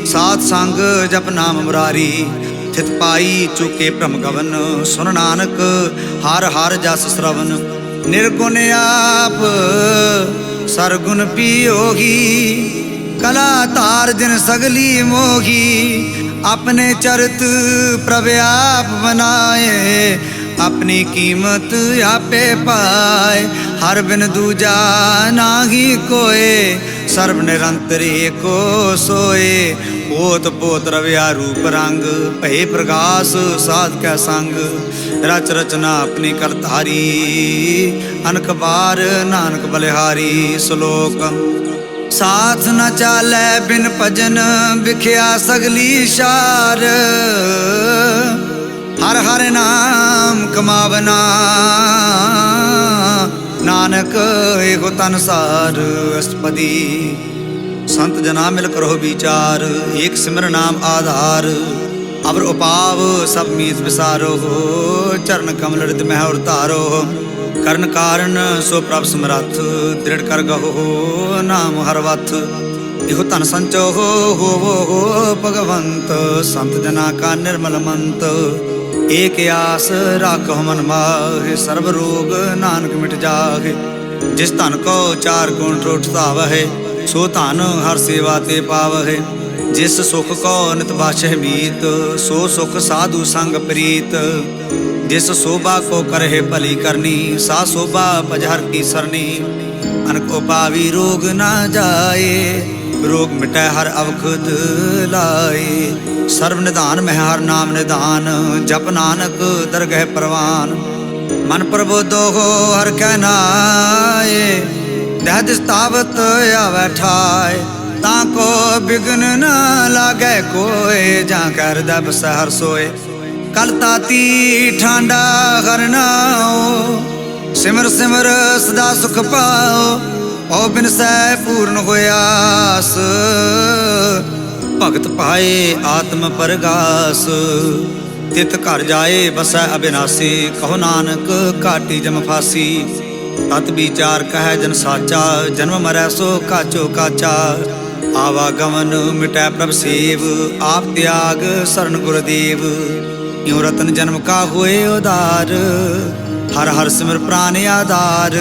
साथ संग जप नाम मुरारी। थित पाई चुके भ्रम गवन, सुन नानक हर हर जस श्रवण। निर्गुण आप सरगुण पियोगी, कला तार जिन सगली मोगी। अपने चरित प्रभ आप बनाए, अपनी कीमत आपे पाए। हर बिन दूजा नाही कोय, सर्व निरंतर एको सोए। पोत पोत रव्या रूप रंग, भय प्रकाश साध कै संग। रच रचना अपनी करतारी, अनक बार नानक बलिहारी। श्लोक साथ न चालै बिन भजन, बिख्या सगली शार। हर हर नाम कमावना, नानक एगो तनसार। अष्टपदी संत जना मिल करो विचार, एक सिमर नाम आधार। अवर उपाव सब मीत विसारो हो, चरण कमल हृदय मह और तारो हो। करण कारण सो प्रभ समरथ, दृढ़ कर गहो हो नाम हरवथ। इहो तन संचो हो भगवंत, संत जना का निर्मल मंत। एक आस राखो मन माहे, सर्व रोग नानक मिट जाहे। जिस धन को चार गुण ट्रोठता वहे, सो धन हर सेवा ते पावहे। जिस सुख को नित बाछह मीत, सो सुख साधु संग प्रीत। जिस शोभा को करहे भली करनी, सा शोभा पजहर की सरनी। अनको पावी रोग ना जाए, रोग मिटै हर अवखुद लाए। सर्व निधान में हर नाम निधान, जप नानक दरगह परवान। मन प्रबोधो हो हर कह नाए, दहद स्थावत आवे ठाए। ताको बिघ्न न लागे कोय, जा कर दब सहर सोए। कल ताती ठांडा हरनाओ, सिमर सिमर सदा सुख पाओ। ओ बिन सै पूर्ण होयास, भगत पाए आत्म परगास। तित घर जाए बसै अविनाशी, कहो नानक काटी जम फासी। तत विचार कह जन साचा, जन्म मरै सो काचो काचा। आवागमन मिटै प्रभ सेव, आप त्याग शरण गुरुदेव। यूं रतन जन्म का हुए उदार, हर हर सिमर प्राण आधार।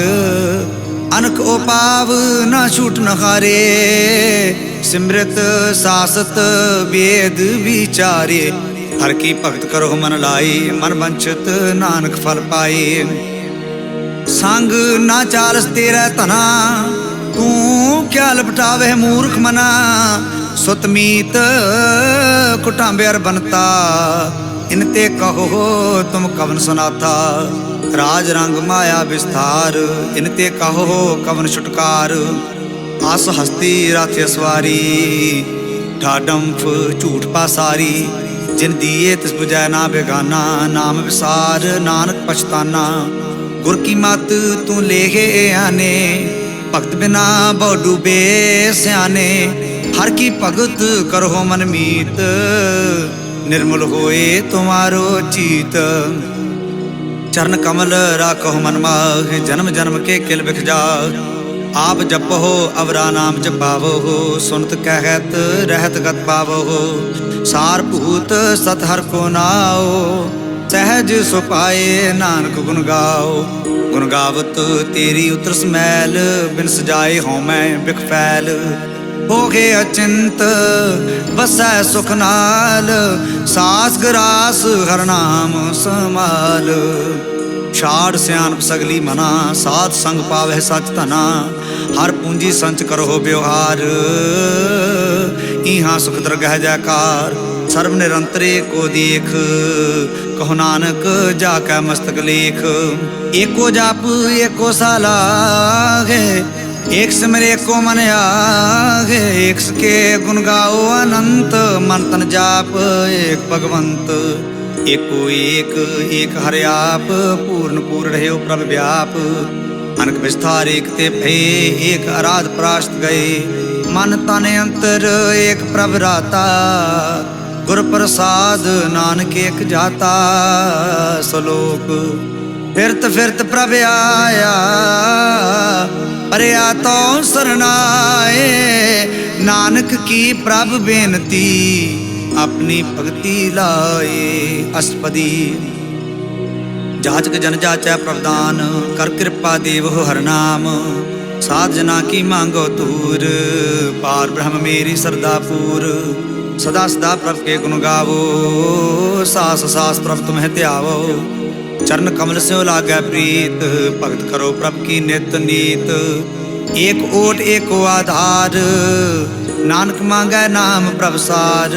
अनक उपाव न छूट न हारे, सिमृत सासत वेद विचारे। हर की भगत करो मन लाई, मन वंचित नानक फल पाए। संग ना चालस तेरा तना, तू क्या लपटावे मूर्ख मना। सुतमीत कुटांबेर बनता, इनते कहो तुम कवन सुनाथा। राज रंग माया विस्तार, इनते कहो कवन छुटकार। आस हस्ती राथ सवारी, ढाडंफ झूठ पासारी। जिन दिए तिस बुझै ना बेगाना, नाम विसार नानक पछताना। गुर की मत तू लेहे आने, भगत बिना बहु डूबे स्याने। हर की भगत करो मन मीत, निर्मल होए तुम्हारो चीत। चरण कमल राखो मन माह, जन्म जन्म के किल बिख जाह। आप जपो अवरा नाम जपावो हो, सुनत कहत रहत गत पावो हो। सार भूत सत हर को नाओ, सहज सुपाए नानक गुण गाओ। गुण गावत तेरी उतरस मैल, बिन सजाए हों मैं बिख फैल। हो गे अचिंत बसै सुख नाल, सास ग्रास हर नाम समाल। छाड़ सियानप सगली मना, साध संग पावै सच तना। हर पूंजी संच करो व्यवहार, इहाँ सुख दरगह जयकार। सर्व निरंतरे को देख, कहो नानक जाकै मस्तक लेख। एको जाप एको सालागे, एक सिमर एको मन आगे। एक के गुण गाओ अनंत, मन तन जाप एक भगवंत। एको एक एक हरि आप, पूर्ण पूर्ण रहे प्रभ व्याप। अनक विस्तार एक ते भय, एक आराध परास्त गए। मन तन अंतर एक प्रभ राता, गुर प्रसाद नानक एक जाता। सलोक फिरत फिरत प्रभ आया, परया तो सरनाए। नानक की प्रभ बेनती, अपनी भक्ति लाए। अष्टपदी जाचक जन जाचै प्रभदान, कर कृपा देव हो हर नाम। साध जना की मांगो तूर, पार ब्रह्म मेरी सरदा पूर। सदा सदा प्रभ के गुण गावो, सास सास प्रभ तुम्हें त्यावो। चरण कमल से लागै प्रीत, भगत करो प्रभ की नित नीत। एक ओट एको आधार, नानक मांगै नाम प्रभ सार।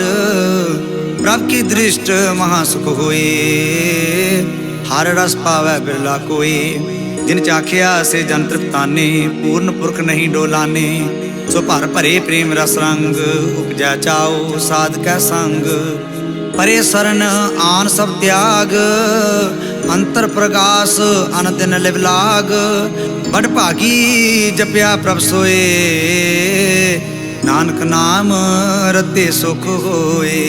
प्रभ की दृष्ट महासुख होए, हर रस पावै बिरला कोई। जिन चाखिया से जन तृप्ताने, पूर्ण पुरख नहीं डोलाने। सो भर भरे प्रेम रस रंग, उपजै चाओ साध कै संग। परे शरण आन सब त्याग, अंतर प्रगास अन दिन लिव लाग। बड़ भागी जपया प्रभ सोए, नानक नाम रते सुख होए।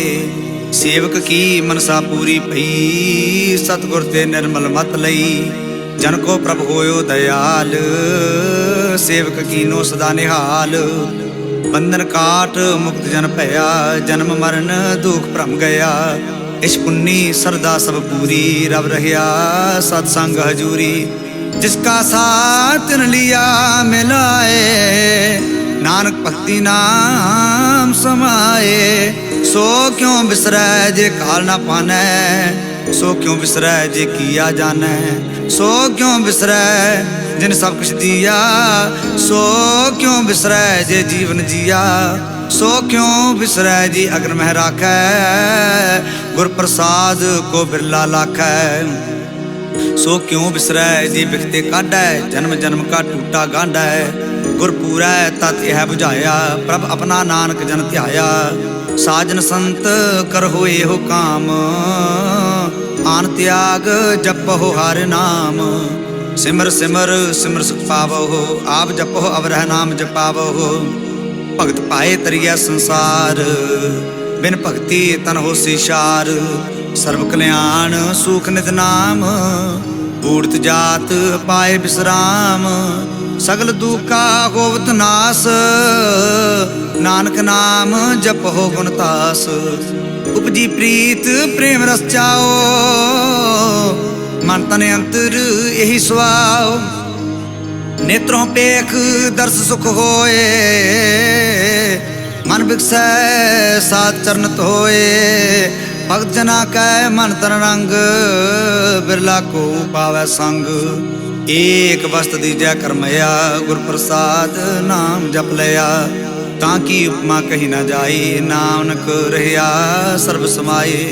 सेवक की मनसा पूरी भई, सतगुर ते निर्मल मत लई। जन को प्रभु होयो दयाल, सेवक कीनो सदा निहाल। बंधन काट मुक्त जन भया, जन्म मरण दुख भ्रम गया। इस पुन्नी सरदा सब पूरी, रब रहिया सत्संग हजूरी। जिसका साथ तिन लिया मिलाए, नानक भक्ति नाम समाए। सो क्यों बिसरै जे काल ना पानै, सो क्यों बिसरै जे किया जानै। सो क्यों बिसरै जिन सब कुछ दिया, सो क्यों बिसरै जे जीवन जिया। सो क्यों बिसरै जी अग्न मह राखै, गुर प्रसाद को बिरला लाखै। सो क्यों बिसरै जी बिखते काढै, जन्म जन्म का टूटा गांढै। गुर पूरै तत यह बुझाया, प्रभ अपना नानक जन ध्याया। साजन संत कर होए हो काम, आन त्याग जपहो हर नाम। सिमर सिमर सिमर सुख पावो, आप जपो अब रह नाम जपावो। भगत पाए तरिया संसार, बिन भगति तन हो सिशार। सर्व कल्याण सुख नित नाम, बूढ़त जात पाए विश्राम। सगल दुखा होवत नास, नानक नाम जपहो गुणतास। उपजी प्रीत प्रेम रस चाओ, मन तन अंतर यही सुआओ। नेत्रों पेख दर्श सुख होए, मन बिकसै सात चरण धोए। भगत जना कै मन तन रंग, बिरला को पावै संग। एक वस्त दीजै करमया, गुर प्रसाद नाम जप लिया। ताकि उपमा कही न जाई, नानक रहिया सर्व समाये।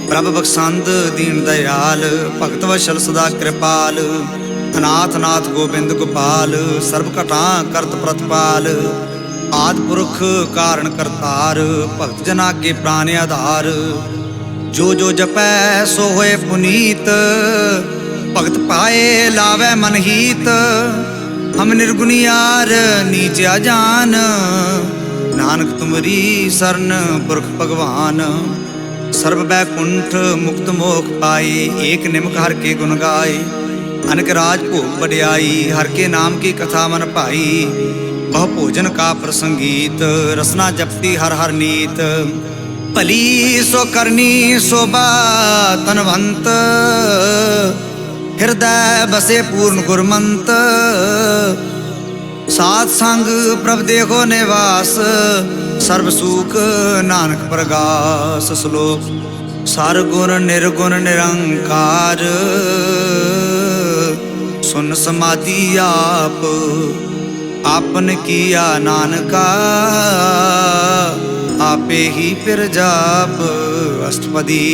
प्रभ बख्शंद दीन दयाल, भगत वशल सदा कृपाल। अनाथ नाथ गोबिंद गोपाल, सर्व कटा करत प्रतपाल। आदि पुरख कारण करतार, भगत जना के प्राण आधार। जो जो जपै सो होए पुनीत, भगत पाए लावै मन हीत। हम निर्गुणियार नीच अजान, नानक तुमरी सरन पुरख भगवान। सर्व बैकुंठ मुक्त मोख पाई, एक निमक हर के गुण गाए। अनक राज भोग बड़ियाई, हर के नाम की कथा मन भाई। बहु भोजन का प्रसंगीत, रसना जपती हर हर नीत। भली सो करनी शोभा तनवंत, हृदय बसे पूर्ण गुरमंत। सात संग प्रभ देखो निवास, सर्व सुख नानक प्रगास। श्लोक सार गुण निर्गुण निरंकार, सुन समाधि आप। आपन किया नानका, आपे ही फिर जाप। अष्टपदी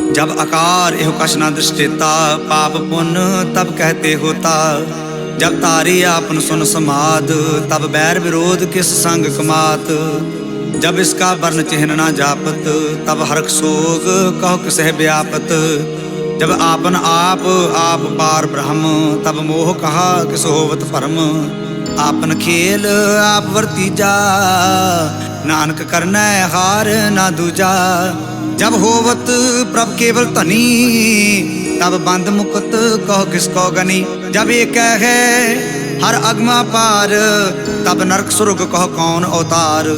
जब आकार एहो कछ न दृष्टिता, पाप पुण्य तब कहते होता। जब तारी आपन सुन समाद, तब बैर विरोध किस संग कमात। जब इसका वर्ण चिन्ह न जापत, तब हर्ष शोक कहो किसह व्यापत। जब आपन आप आप पार ब्रह्म, तब मोह कहा किस होवत परम। आपन खेल आप वर्तीजा, नानक करनै हार ना दूजा। जब होवत प्रभ केवल धनी, तब बंद मुकुत कहो किसको गनी। जब एक है हर अगमा पार, तब नरक सुर्ग कहो कौन अवतार।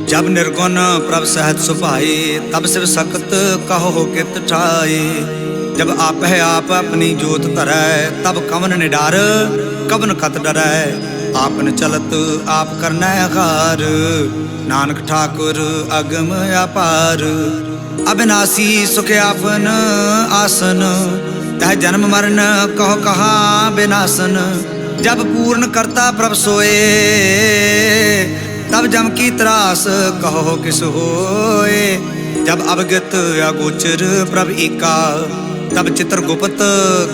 जब निर्गुण प्रभ सहज सुभाए, तब शिव सकत कहो कित ठाए। जब आप है आप अपनी जोत धरै, तब कवन निडार कवन कत डरै। आपन चलत आप करनै हार, नानक ठाकुर अगम अपार। अविनाशी सुख आपन आसन, तह जन्म मरण कहो कहा विनाशन। जब पूर्ण करता प्रभ सोए, तब जम की त्रास कहो किस होए। जब अवगत अगोचर प्रभ एका, तब चित्र गुप्त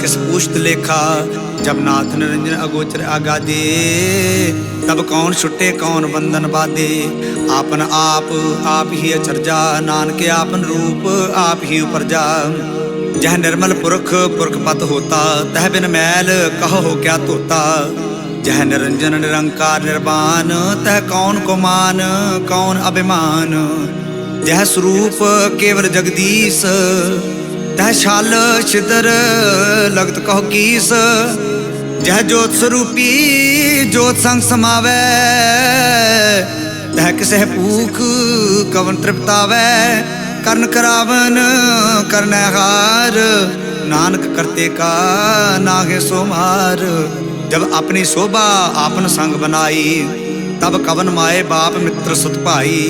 किस पूछत लेखा। जब नाथ निरंजन अगोचर आगादे, तब कौन छुट्टे कौन बंधन बाधे। आपन आप ही अचरजा, नानके आपन रूप आप ही उपरजा। जह निर्मल पुरख पुरख पत होता, तह बिन मैल कहो क्या तोता। जह निरंजन निरंकार निर्वाण, तह कौन को मान कौन अभिमान। जह स्वरूप केवल जगदीश, तह छाल छिदर लगत कहो कीस। जह जोत स्वरूपी जोत संग समावै, तह किसह भूख कवन तृप्तावै। कर्ण करावन करनै हार, नानक करते का नागे सो मार। जब अपनी शोभा आपन संग बनाई, तब कवन माए बाप मित्र सुत भाई।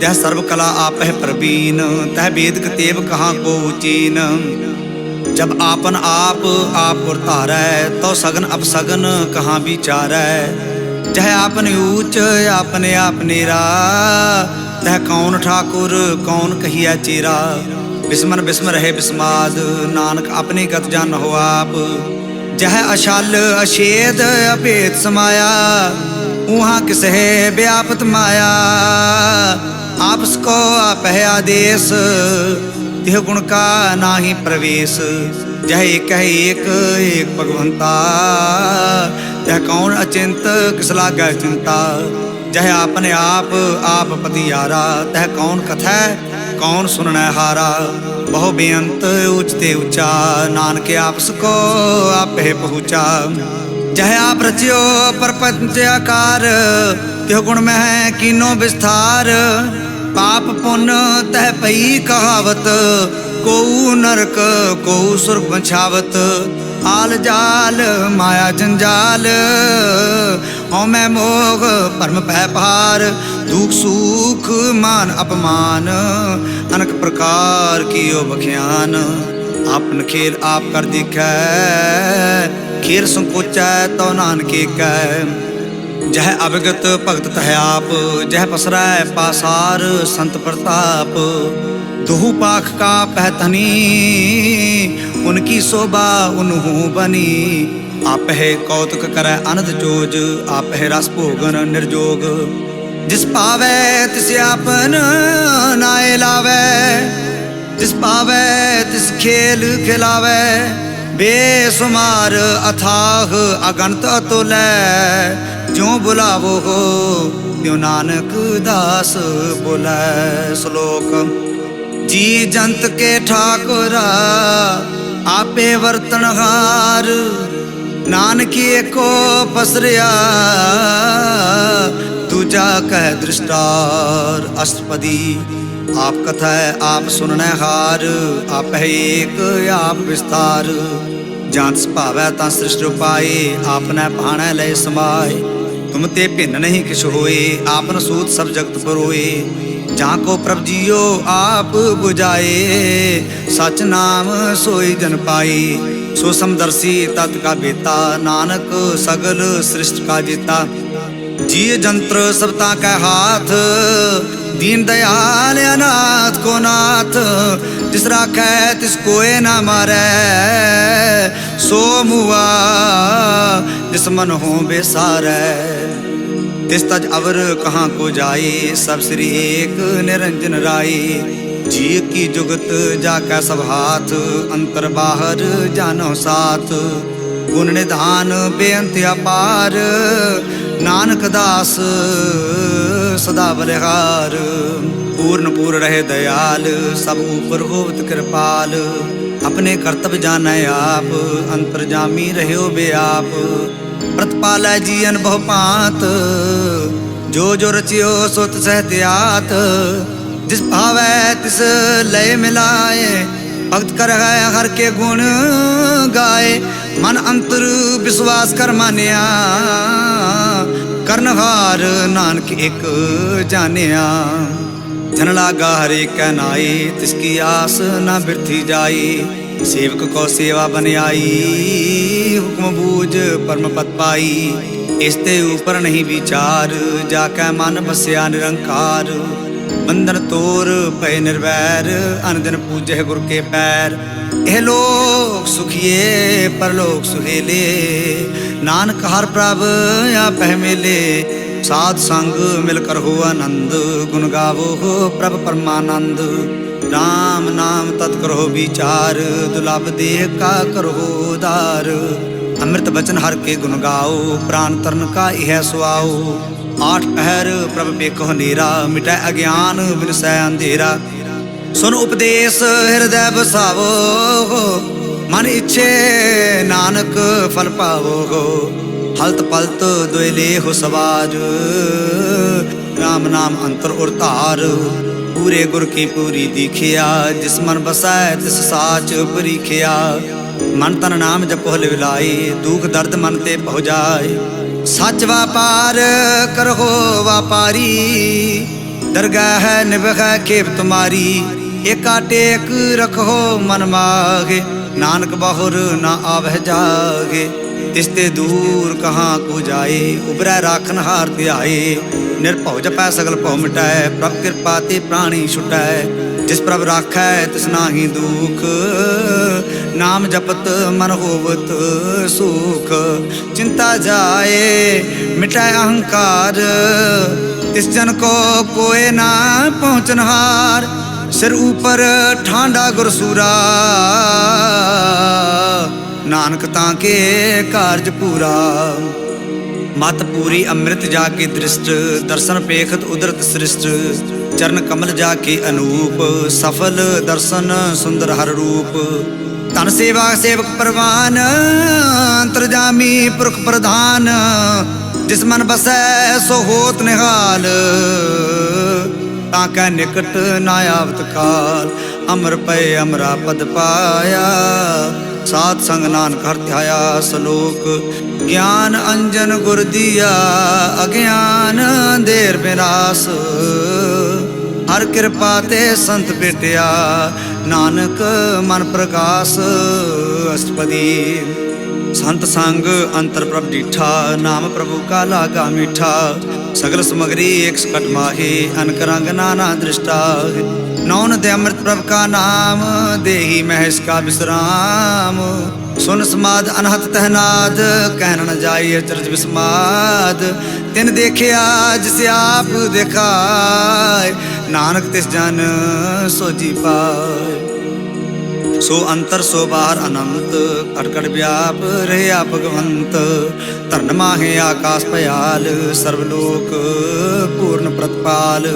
जह सर्व कला आप है प्रवीण, तह वेद कतेब कहाँ को चीन। जब आपन आप उर धारै, तो सगन अपसगन कहाँ विचारै। जह आपन ऊंच आपने आप नेरा, तह कौन ठाकुर कौन कहिया चेरा। बिस्मन बिस्म रहे बिस्माद, नानक अपनी गत जान हो आप। जह अशाल अशेद अभेद समाया, वहाँ किस है व्यापत माया। आपस को आप है आदेश, तिह गुण का नाही प्रवेश। जह एक है एक भगवंता, तह कौन अचिंत किस लागे चिंता। जह आपने आप पतियारा, तह कौन कथै कौन सुनने हारा। बहु बेअंत उचते ऊंचा, नानक आपस को आप है पहुँचा। जह आप रचियो प्रपंच आकार, त्यो गुण में है कीनो विस्तार। पाप पुण्य तह पई कहावत, कोऊ नरक कोऊ सुर्ग बछावत। आल जाल माया जंजाल, मैं मोह परम व्यापार। दुख सुख मान अपमान, अनेक प्रकार कियो बख्यान। आपन खेल आप कर दिखै, खेल संकोचै तो नानके कै। जह अवगत भगत तह आप, जह पसरै पासार संत प्रताप। दोहु पाख का पहतनी, उनकी शोभा उन्हू बनी। आप है कौतुक करे अनंत जोज, आप है रस भोगन निर्जोग। जिस पावै तिस आपन नाय लावै, जिस पावै तिस खेल खिलावै। बेसुमार अथाह अगणत अतुलै, ज्यों बुलावो हो त्यों नानक दास बोलै। श्लोक जी जंत के ठाकुरा, आपे वर्तनहार। नानकी एको पसरिया, दूजा कह दृष्टार। अष्टपदी आप कथा आप सुनने हार, आप है एक आप विस्तार। जांत भावै तां सृष्टि पाए, आपने भाणै लय समाए। तुम ते भिन्न नहीं किछ होए, आपन सूत सब जगत परोए। जहाँ को प्रभ जियो आप बुझाए, सच नाम सोई जन पाए। सो समदर्शी तत् का बेता, नानक सगल सृष्टि का जीता। जी जंत्र सबता का हाथ, दीन दयाल अनाथ को नाथ। जिस राखै तिस कोय ना मारै, सो मुआ जिस मन हो बेसारै। तिस तज अवर कहाँ को जाए, सब श्री एक निरंजन राय। जी की जुगत जाकै सब हाथ, अंतर बाहर जानो साथ। गुण निधान बेअंत अपार, नानक दास सदा बलिहार। पूर्ण पूर्ण रहे दयाल, सब ऊपर होवत कृपाल। अपने कर्तव्य जानै आप, अंतर्जामी रहो बे आप। प्रतिपालै जीवन बहु पात, जो जो रचियो सो तिसह त्यात। जिस भावै तिस लय मिलाए, भक्त कर हर के गुण गाए। मन अंतर विश्वास कर मानिया, करनहार नानक एक जानिया। जन लागा हरे कै नाई, तिसकी आस न बिरथी जाई। सेवक को सेवा बन आई, हुक्म बूझ परम पद पाई। इसते ऊपर नहीं विचार, जाकै मन बस्या निरंकार। बंधन तोर भय निर्वैर, अनदिन पूजै गुर के पैर। यह लोक सुखिए परलोक सुहेले, नानक हर प्रभ आप है मेले। साध संग मिलकर हो आनंद, गुण गावो हो प्रभ परमानंद। राम नाम तत् करो विचार, दुर्लभ देह का करो उदार। अमृत बचन हर के गुण गाओ, प्राण तरण का यह सुआओ। आठ पहर प्रभ बेको नेरा, मिटै अज्ञान बिनसै अंधेरा। सुन उपदेश हृदय बसावो, मन इच्छे नानक फल पावो। हलत पलत दुएले हो सवार, राम नाम अंतर उर तार। पूरे गुर की पूरी दीखिया, जिस मन बसै तिस साच परीखिया। मन तन नाम जपो विलाई, दुख दर्द मन ते पह जाए। सच व्यापार करहो व्यापारी, दरगाह निभह खेप तुम्हारी। एका टेक रखो मन मागे, नानक बहुर ना आवह जागे। तिसते दूर कहाँ को जाए, उबरै राखन हार ध्याए। निरभउ जपै सगल भउ मिटै, प्रभ कृपा ते प्राणी छुटै। जिस प्रभ राखै तिस नाहि दुख, नाम जपत मन होवत सुख। चिंता जाए मिटै अहंकार, तिस जन को कोय ना पहुँचनहार। सिर ऊपर ठांडा गुरसूरा, नानक ताके कारज पूरा। मत पूरी अमृत जाके दृष्ट, दर्शन पेखत उदरत सृष्ट। चरण कमल जाके अनूप, सफल दर्शन सुंदर हर रूप। धन सेवा सेवक परवान, अंतर्जामी पुरख प्रधान। जिस मन बसै सो होत निहाल, ताकै निकट ना आवत काल। अमर पय अमरा पद पाया, सात संग नानक हर ध्याया। सलोक ज्ञान अंजन गुर दिया, अज्ञान अंधेर विनाश। हर कृपा ते संत भेटिया, नानक मन प्रकाश। अष्टपदी संत संग अंतर प्रभ डीठा, नाम प्रभु का लागा मीठा। सगल समगरी एक सकट माहे, अनक रंग नाना दृष्टा। नौन दे अमृत प्रभ का नाम, देही महेश का विश्राम। सुन समाद अनहत तहनाद, कहन न जाइए चरज विस्माद। तिन देखिया जिसे आप देखाय, नानक तिस जन सो जी पाय। सो अंतर सो बाहर अनंत, कटकट व्याप रहे आप भगवंत। तरण माहे आकाश पयाल, सर्वलोक पूर्ण प्रतिपाल।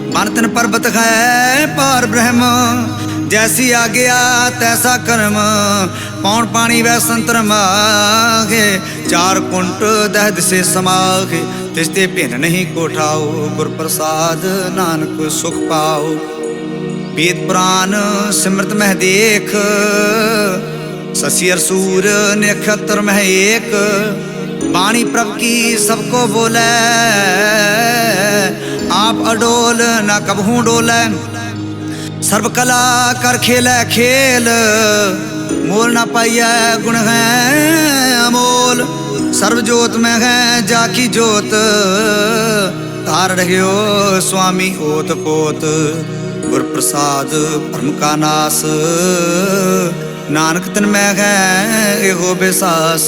मन तन पर्वत है पार ब्रह्म, जैसी आज्ञा तैसा कर्म। पौन पानी वै संतर मागे, चार कुंट दहद से समागे। तिसते भिन्न नहीं कोठाओ, गुर प्रसाद नानक सुख पाओ। वेद पुराण सिमरत मह देख, शशि सूर नक्षत्र मह एक। वाणी प्रभ की सबको बोले, आप अडोल न कबहू डोले। सर्व कला कर खेलै खेल, मोल न पाइय गुण है अमोल। सर्व जोत में है जाकी जोत, तार रहियो स्वामी ओत पोत। गुर प्रसाद परम का नास, नानक तिन में है एहो बेसास।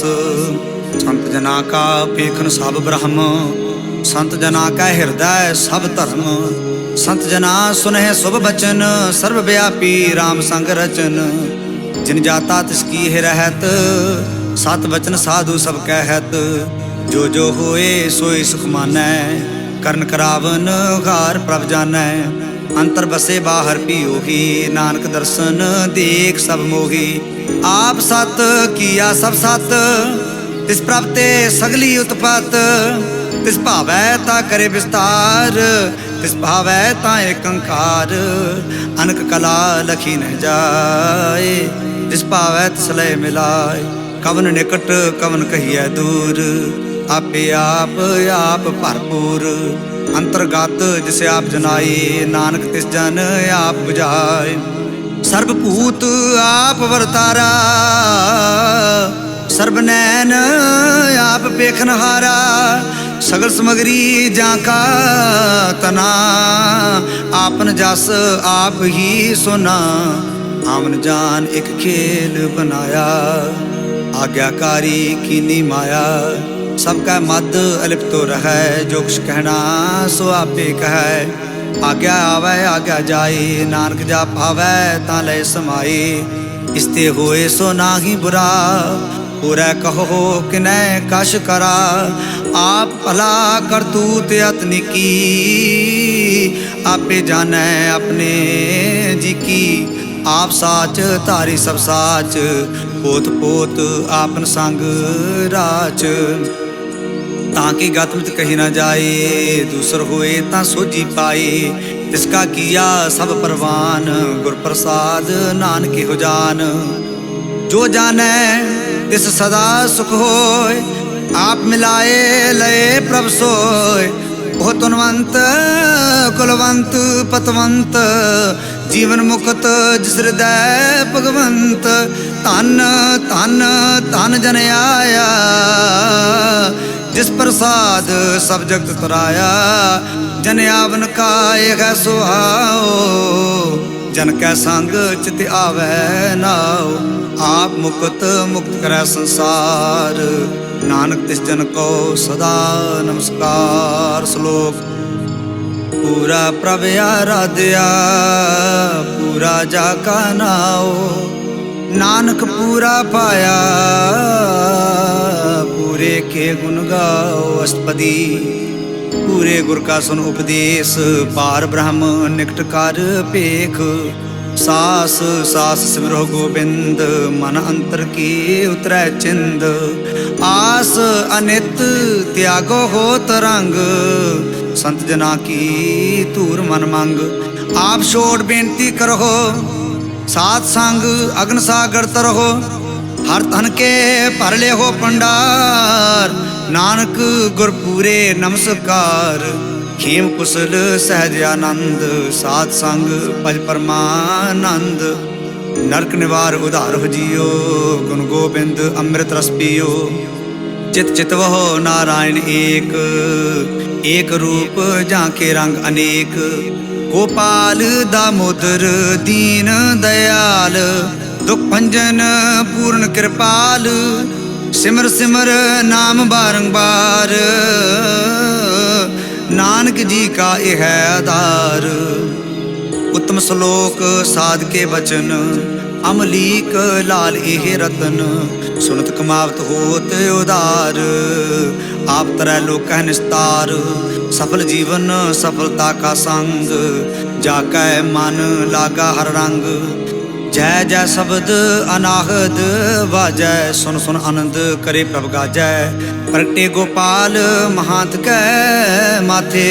संत जना का पेखन सब ब्रह्म, संत जना का हृदय सब धर्म। संत जना सुनह शुभ बचन, सर्वव्यापी राम संग रचन। जिन जाता तिसकी है रहत, सत वचन साधु सब कहत। जो जो होए सोई सुख मानै, करन करावन घार प्रभ जानै। अंतर बसे बाहर पियोही, नानक दर्शन देख सब मोही। आप सत किया सब सत, तिस प्रभ ते सगली उत्पत। तिस भावै ता करे विस्तार, तिस भावै ता एक अंकार। अनक कला लखी न जाए, जिस भावै तिस लय मिलाए। कवन निकट कवन कहिए दूर, आपे आप भरपूर। अंतर्गत जिसे आप जनाए, नानक तिस जन आप बुझाए। सर्वभूत आप वरतारा, सर्वनैन आप पेखनहारा। सगल समगरी जाका तना, आपन जस आप ही सुना। आमन जान एक खेल बनाया, आज्ञाकारी कीनी माया। सबका मद अलिप्तो रहै, जो कुछ कहना सो आपे कहै। आज्ञा आवे आज्ञा जाए, नानक जा पावै तां लय समाए। इसते होए सो नाहि बुरा, पूरै कहो किनै कश करा। आप भला करतूत अतनी की, आपे जानै अपने जी की। आप साच धारी सब साच, पोत पोत आपन संग राच। ताकि गतमित कही न जाए, दूसर होए ता सोझी पाए। तिसका किया सब परवान, गुर प्रसाद नानक हो जान। जो जानै तिस सदा सुख होय, आप मिलाए लए प्रभ सोय। ओह तुनवंत कुलवंत पतवंत, जीवन मुक्त जिस हृदय भगवंत। धन धन धन जन आया, जिस प्रसाद सब जगत तराया। जन आवन का एक सुहाओ, जन कै संग चित आवे नाओ। आप मुक्त मुक्त करे संसार, नानक तिस जन को सदा नमस्कार। श्लोक। पूरा प्रभ आराध्या, पूरा जाका नाओ। नानक पूरा पाया, पूरे के गुण गाओ। अष्टपदी। पूरे गुर का सुन उपदेश, पार ब्रह्म निकट कर पेख। सास सास सिमरो गोबिंद, मन अंतर की उतरै चिंद। आस अनित त्यागो हो तरंग, संत जना की तूर मन मंग। आप छोड़ बेनती करो, सात संग अग्न सागर तरहो। हर तन के भर ले हो भंडार, नानक गुर पूरे नमस्कार। खेम कुशल सहज आनंद, साध संग भज परमानंद। नरक निवार उधार हो जियो, गुण गोबिंद अमृत रस पियो। चित चितवहो नारायण एक, एक रूप झांके रंग अनेक। गोपाल दामोदर दीन दयाल, दुख भंजन पूर्ण कृपाल। सिमर सिमर नाम बारंबार, नानक जी का यह आधार। उत्तम श्लोक साध के वचन, अमलीक लाल एह रतन। सुनत कमावत होत उदार, आप तरह लोक निस्तार। सफल जीवन सफलता का संग, जाकै मन लागा हर रंग। जय जय शब्द अनाहद वाजै, सुन सुन आनंद करे प्रभ गाजै। प्रगटे गोपाल महांत कै माथे,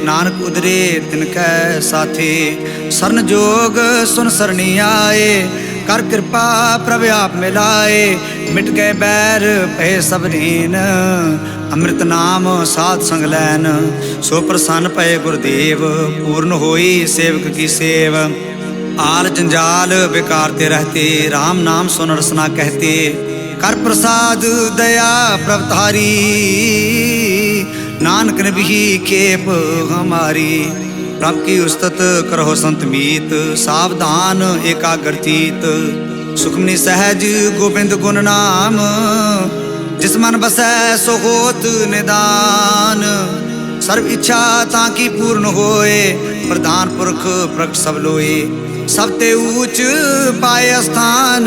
नानक उदरे तिनकै साथे। शरण जोग सुन सरनी आए, कर कृपा प्रभ आप मिलाए। मिट गए बैर भय सब रीन, अमृत नाम साध संग लैन। सो प्रसन्न पए गुरुदेव, पूर्ण होई सेवक की सेव। आल जंजाल बेकार ते रहते, राम नाम सुन रसना कहते। कर प्रसाद दया प्रभतारी, नानक ने भी खेप हमारी। प्रभ की उस्तत करो संत मीत, सावधान एकाग्रचित। सुखमनी सहज गोबिंद गुण नाम, जिस मन बसै सो होत निदान। सर्व इच्छा ताकि पूर्ण होए, प्रधान पुरख प्रगट सब लोए। सब ते ऊंच पाए स्थान,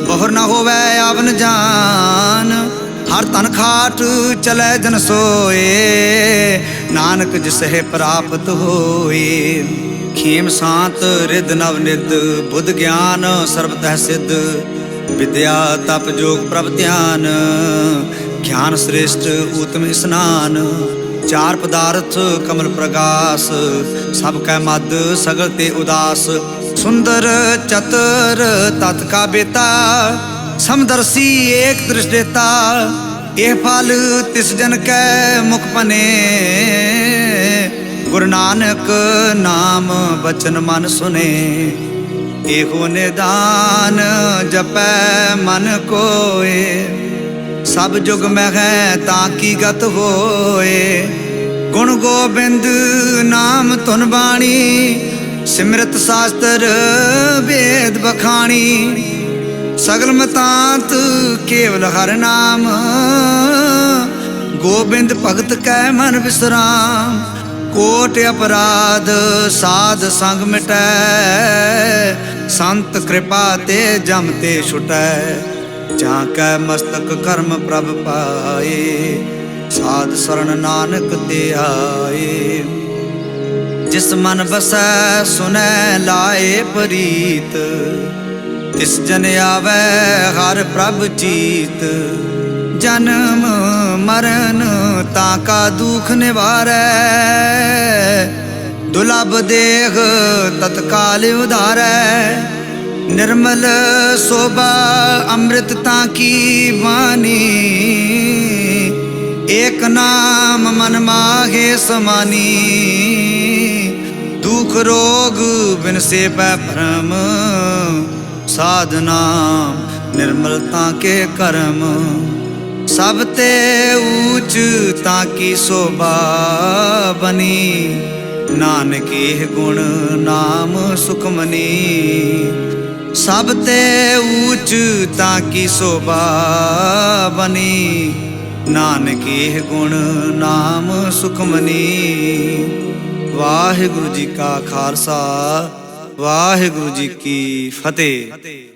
बहुर न होवै आवन जान। हर तन खाट चलै जन सोए, नानक जिसहे प्राप्त होए। खेम शांत रिद नव निद, बुद्ध ज्ञान सर्वतः सिद्ध। विद्या तप जोग प्रभ ध्यान, ज्ञान श्रेष्ठ उत्तम स्नान। चार पदार्थ कमल प्रगास, सब कै मद सगल ते उदास। सुंदर चतुर तत् का बेता, समदर्शी एक दृष्टिता। यह फल तिस जन कै मुख पने, गुरु नानक नाम बचन मन सुने। एहो निदान जपै मन कोय, सब जुग में है ताकि गत होए। गुण गोबिंद नाम तुन बाणी, सिमरत शास्त्र वेद बखानी। सगल मतांत केवल हर नाम, गोबिंद भगत कै मन विश्राम। कोट अपराध साध संग मिटै, संत कृपा ते जम ते छुटै। झांकै मस्तक कर्म प्रभ पाए, साध शरण नानक ते आए। जिस मन बसै सुनै लाए प्रीत, तिस जन आवे हर प्रभ चीत। जन्म मरण ताका दुख निवारै, दुर्लभ देह तत्काल उधारै। निर्मल शोभा अमृत ताकी वाणी, एक नाम मन माहे समानी। दुख रोग बिन से पै भ्रम, साधना निर्मलता के कर्म। सब ते ऊंच ताकी शोभा बनी, नानके गुण नाम सुखमनी। सब ते ऊंच ताकी शोभा बनी, नानके गुण नाम सुखमनी। वाहिगुरु जी का खालसा, वाहिगुरु जी की फतेह।